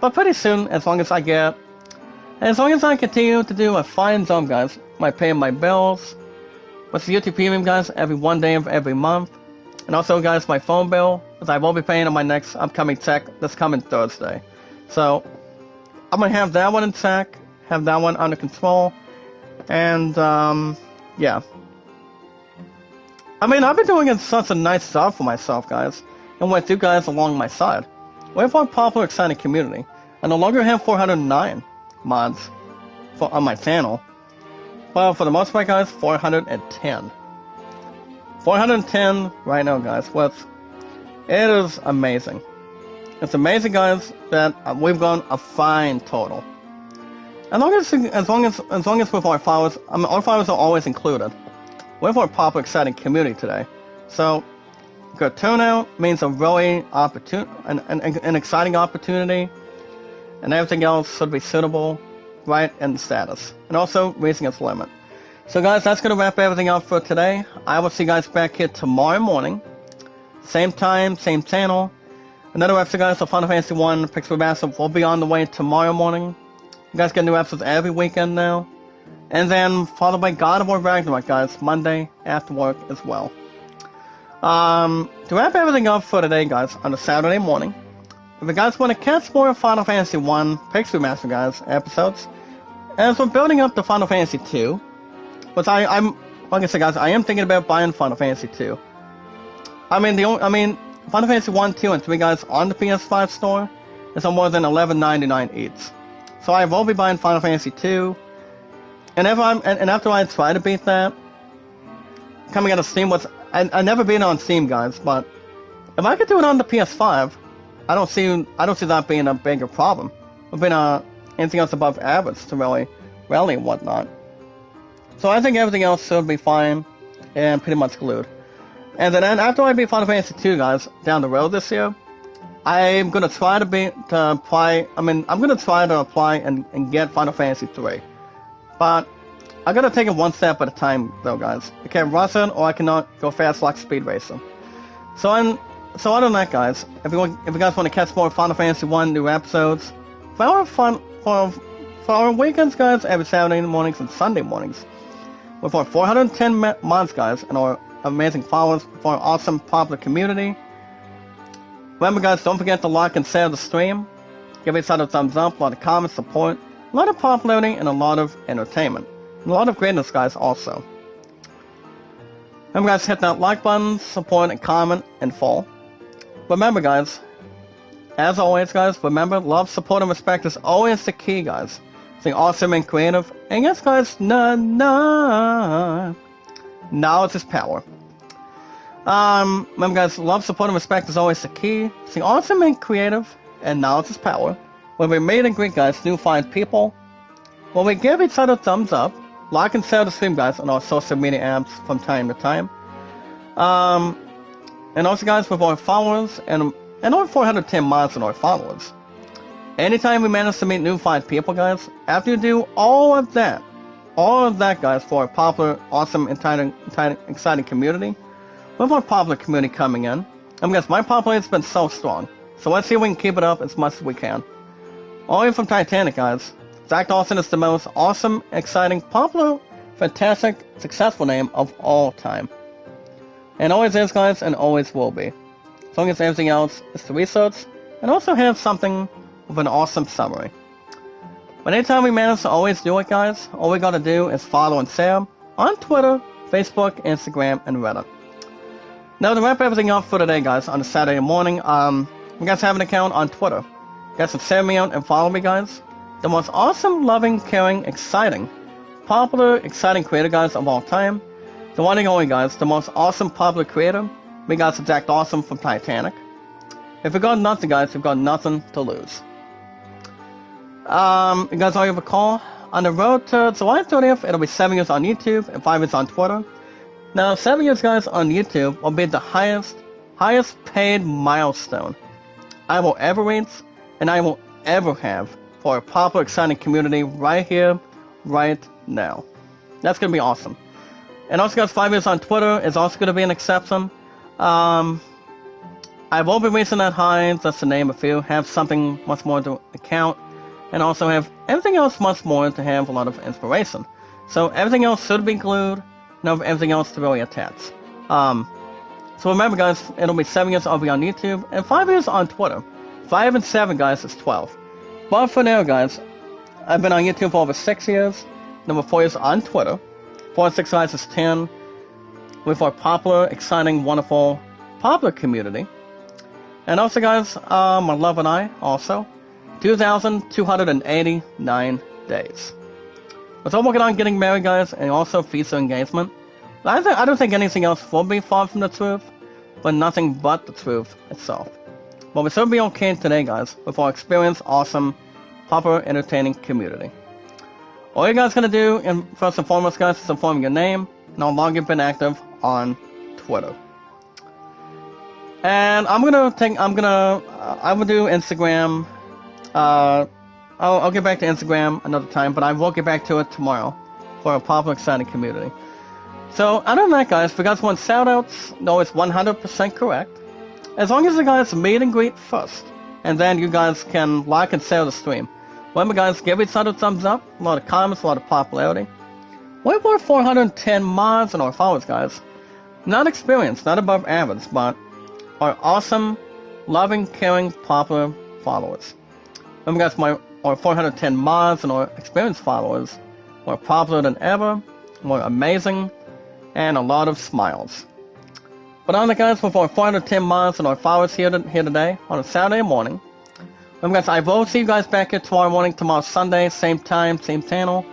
But pretty soon, as long as I continue to do a fine job, guys, by paying my bills, with the YouTube Premium, guys, every one day of every month. And also, guys, my phone bill, as I will be paying on my next upcoming check this coming Thursday. So, I'm gonna have that one in check, have that one under control, and, yeah. I mean, I've been doing such a nice job for myself, guys, and with you guys along my side. We have a popular, exciting community. I no longer have 409 mods on my channel, but for the most part, guys, 410. 410 right now, guys. It is amazing. It's amazing, guys, that we've gone a fine total. As long as with our followers, I mean, our followers are always included. with our popular, exciting community today. So, good turnout means a really an exciting opportunity, and everything else should be suitable, right, and status, and also raising its limit. So guys, that's going to wrap everything up for today. I will see you guys back here tomorrow morning. Same time, same channel. Another episode, guys, of Final Fantasy 1 Pixel Remaster will be on the way tomorrow morning. You guys get new episodes every weekend now. And then followed by God of War Ragnarok, guys, Monday after work as well. To wrap everything up for today, guys, on a Saturday morning, if you guys want to catch more Final Fantasy 1 Pixel Remaster, guys, episodes, as we're building up to Final Fantasy 2, which I'm like I said, guys, I am thinking about buying Final Fantasy 2. Final Fantasy 1, 2, and 3, guys, on the PS5 store is on more than $11.99 each. So I will be buying Final Fantasy 2, and after I try to beat that, coming out of Steam, I never beat it on Steam, guys, but if I could do it on the PS5, I don't see that being a bigger problem. Or being anything else above average to really rally and whatnot. So I think everything else should be fine and pretty much glued. And then after I beat Final Fantasy 2, guys, down the road this year, I'm gonna try to apply and get Final Fantasy 3. But I gotta take it one step at a time, though, guys. I can't rush it, or I cannot go fast like Speed Racer. So other than that, guys, if you guys want to catch more Final Fantasy 1 new episodes, for our weekends, guys, every Saturday mornings and Sunday mornings, with our 410 mods, guys, and our amazing followers, for our awesome popular community. Remember, guys, don't forget to like and share the stream. Give each other a thumbs up, a lot of comments, support, a lot of popularity, and a lot of entertainment. And a lot of greatness, guys, also. Remember, guys, hit that like button, support, and comment in full. Remember, guys, as always, guys, remember, love, support, and respect is always the key, guys. Stay awesome and creative. And yes, guys, knowledge is power. Remember, guys, love, support, and respect is always the key. Stay awesome and creative, and knowledge is power. When we meet and greet, guys, new fine people. When we give each other thumbs up, like and share the stream, guys, on our social media apps from time to time. And also, guys, with our followers and our 410 mods and our followers. Anytime we manage to meet new fine people, guys, after you do all of that, guys, for our popular, awesome, exciting community, with our popular community coming in, guys, my popularity has been so strong, so let's see if we can keep it up as much as we can. All the way from Titanic, guys, Zach Dawson is the most awesome, exciting, popular, fantastic, successful name of all time. And always is, guys, and always will be. As long as everything else is to research, and also have something with an awesome summary. But anytime we manage to always do it, guys, all we gotta do is follow and share on Twitter, Facebook, Instagram, and Reddit. Now, to wrap everything up for today, guys, on a Saturday morning, you guys have an account on Twitter. You guys can share me out and follow me, guys. The most awesome, loving, caring, exciting, popular, exciting creator, guys, of all time. The one and only, guys, the most awesome, popular creator. We got Zach Dawson from Titanic. If you got nothing, guys, you've got nothing to lose. You guys all recall, on the road to July 30th, it'll be 7 years on YouTube and 5 years on Twitter. Now, 7 years, guys, on YouTube will be the highest paid milestone I will ever reach, and I will ever have for a popular, exciting community right here, right now. That's gonna be awesome. And also, guys, 5 years on Twitter is also gonna be an exception. I will be reaching that high, just to name a few, have something much more to account, and also have everything else much more to have a lot of inspiration. So everything else should be glued, and have everything else to really attach. So remember, guys, it'll be 7 years I'll be on YouTube, and 5 years on Twitter. 5 and 7, guys, is 12. But for now, guys, I've been on YouTube for over 6 years, number 4 years on Twitter. 4 and 6, guys, is 10, with our popular, exciting, wonderful, popular community. And also, guys, my love and I, also, 2,289 days. We're still working on getting married, guys, and also visa engagement. I don't think anything else will be far from the truth, but nothing but the truth itself. But we should be okay today, guys, with our experienced, awesome, popular, entertaining community. All you guys gonna do, first and foremost, guys, is inform your name, no longer been active on Twitter. And I will do Instagram. I'll get back to Instagram another time, but I will get back to it tomorrow for a popular, exciting community. So, other than that, guys, if you guys want shoutouts, no, it's 100% correct. As long as you guys meet and greet first, and then you guys can like and share the stream. Remember, guys, give each other a thumbs up, a lot of comments, a lot of popularity. Way more 410 mods and our followers, guys. Not experienced, not above average, but our awesome, loving, caring, popular followers. Remember, guys, our 410 mods and our experienced followers more popular than ever, more amazing, and a lot of smiles. But on the guys, with our 410 mods and our followers here today on a Saturday morning. Remember, guys, I will see you guys back here tomorrow morning, tomorrow Sunday, same time, same channel.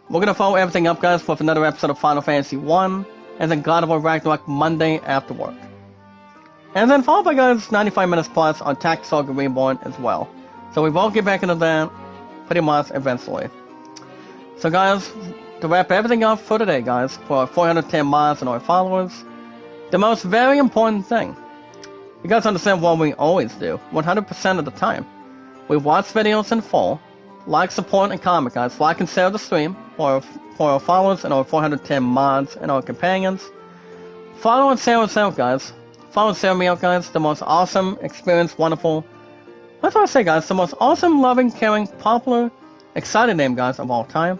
We're gonna follow everything up, guys, with another episode of Final Fantasy 1, and then God of War Ragnarok Monday after work. And then followed by, guys, 95 minutes plus on Tactics Ogre Reborn as well. So we will get back into that pretty much eventually. So, guys, to wrap everything up for today, guys, for our 410 mods and our followers, the most very important thing, you guys understand what we always do, 100% of the time. We watch videos in full, like, support, and comment, guys. Like and share the stream for our followers and our 410 mods and our companions. Follow and share us out, guys. Follow and share me out, guys. The most awesome, experienced, wonderful, that's what I say, guys. The most awesome, loving, caring, popular, exciting name, guys, of all time.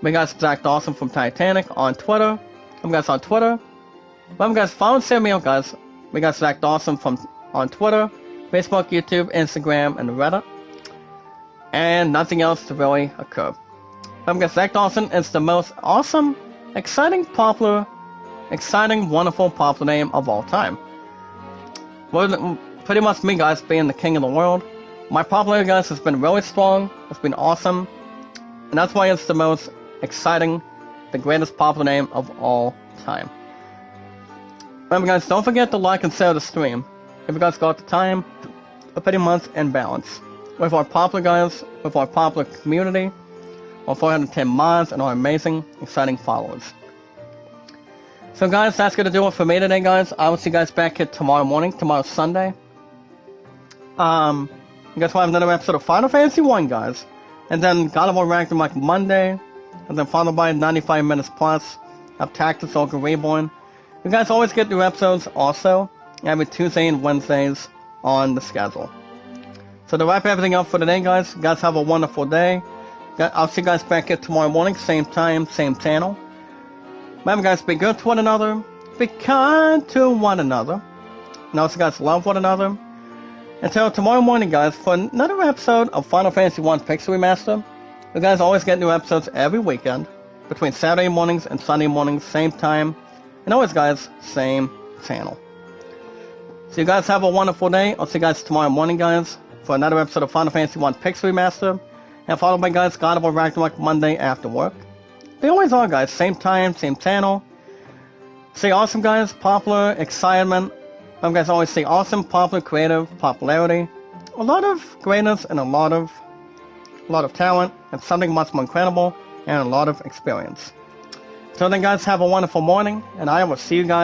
We got Zach Dawson from Titanic on Twitter. I'm guys on Twitter. Remember, guys, follow and share me out, guys. We got Zach Dawson on Twitter, Facebook, YouTube, Instagram, and Reddit. And nothing else to really occur. Remember, guys, Zach Dawson is the most awesome, exciting, popular, exciting, wonderful, popular name of all time. Pretty much me, guys, being the king of the world. My popularity, guys, has been really strong. It's been awesome. And that's why it's the most exciting, the greatest popular name of all time. Remember, guys, don't forget to like and share the stream. If you guys got the time, pretty much in balance. With our popular guys, with our popular community, our 410 mods, and our amazing, exciting followers. So, guys, that's going to do it for me today, guys. I will see you guys back here tomorrow morning, tomorrow Sunday. You guys will have another episode of Final Fantasy 1, guys. And then God of War Ragnarok Monday. And then followed by 95 minutes plus of Tactics Ogre Reborn. You guys always get new episodes also every Tuesday and Wednesdays on the schedule. So to wrap everything up for today, guys, you guys have a wonderful day. I'll see you guys back here tomorrow morning, same time, same channel. Remember, guys, be good to one another. Be kind to one another. And also, guys, love one another. Until tomorrow morning, guys, for another episode of Final Fantasy 1 Pixel Remaster. You guys always get new episodes every weekend, between Saturday mornings and Sunday mornings, same time, and always, guys, same channel. So you guys have a wonderful day. I'll see you guys tomorrow morning, guys, for another episode of Final Fantasy 1 Pixel Remaster, and followed by, guys, God of War Ragnarok Monday after work. They always are, guys, same time, same channel. Stay awesome, guys, popular, excitement. Guys, always say awesome, popular, creative, popularity, a lot of greatness, and a lot of talent, and something much more incredible, and a lot of experience. So then, guys, have a wonderful morning, and I will see you guys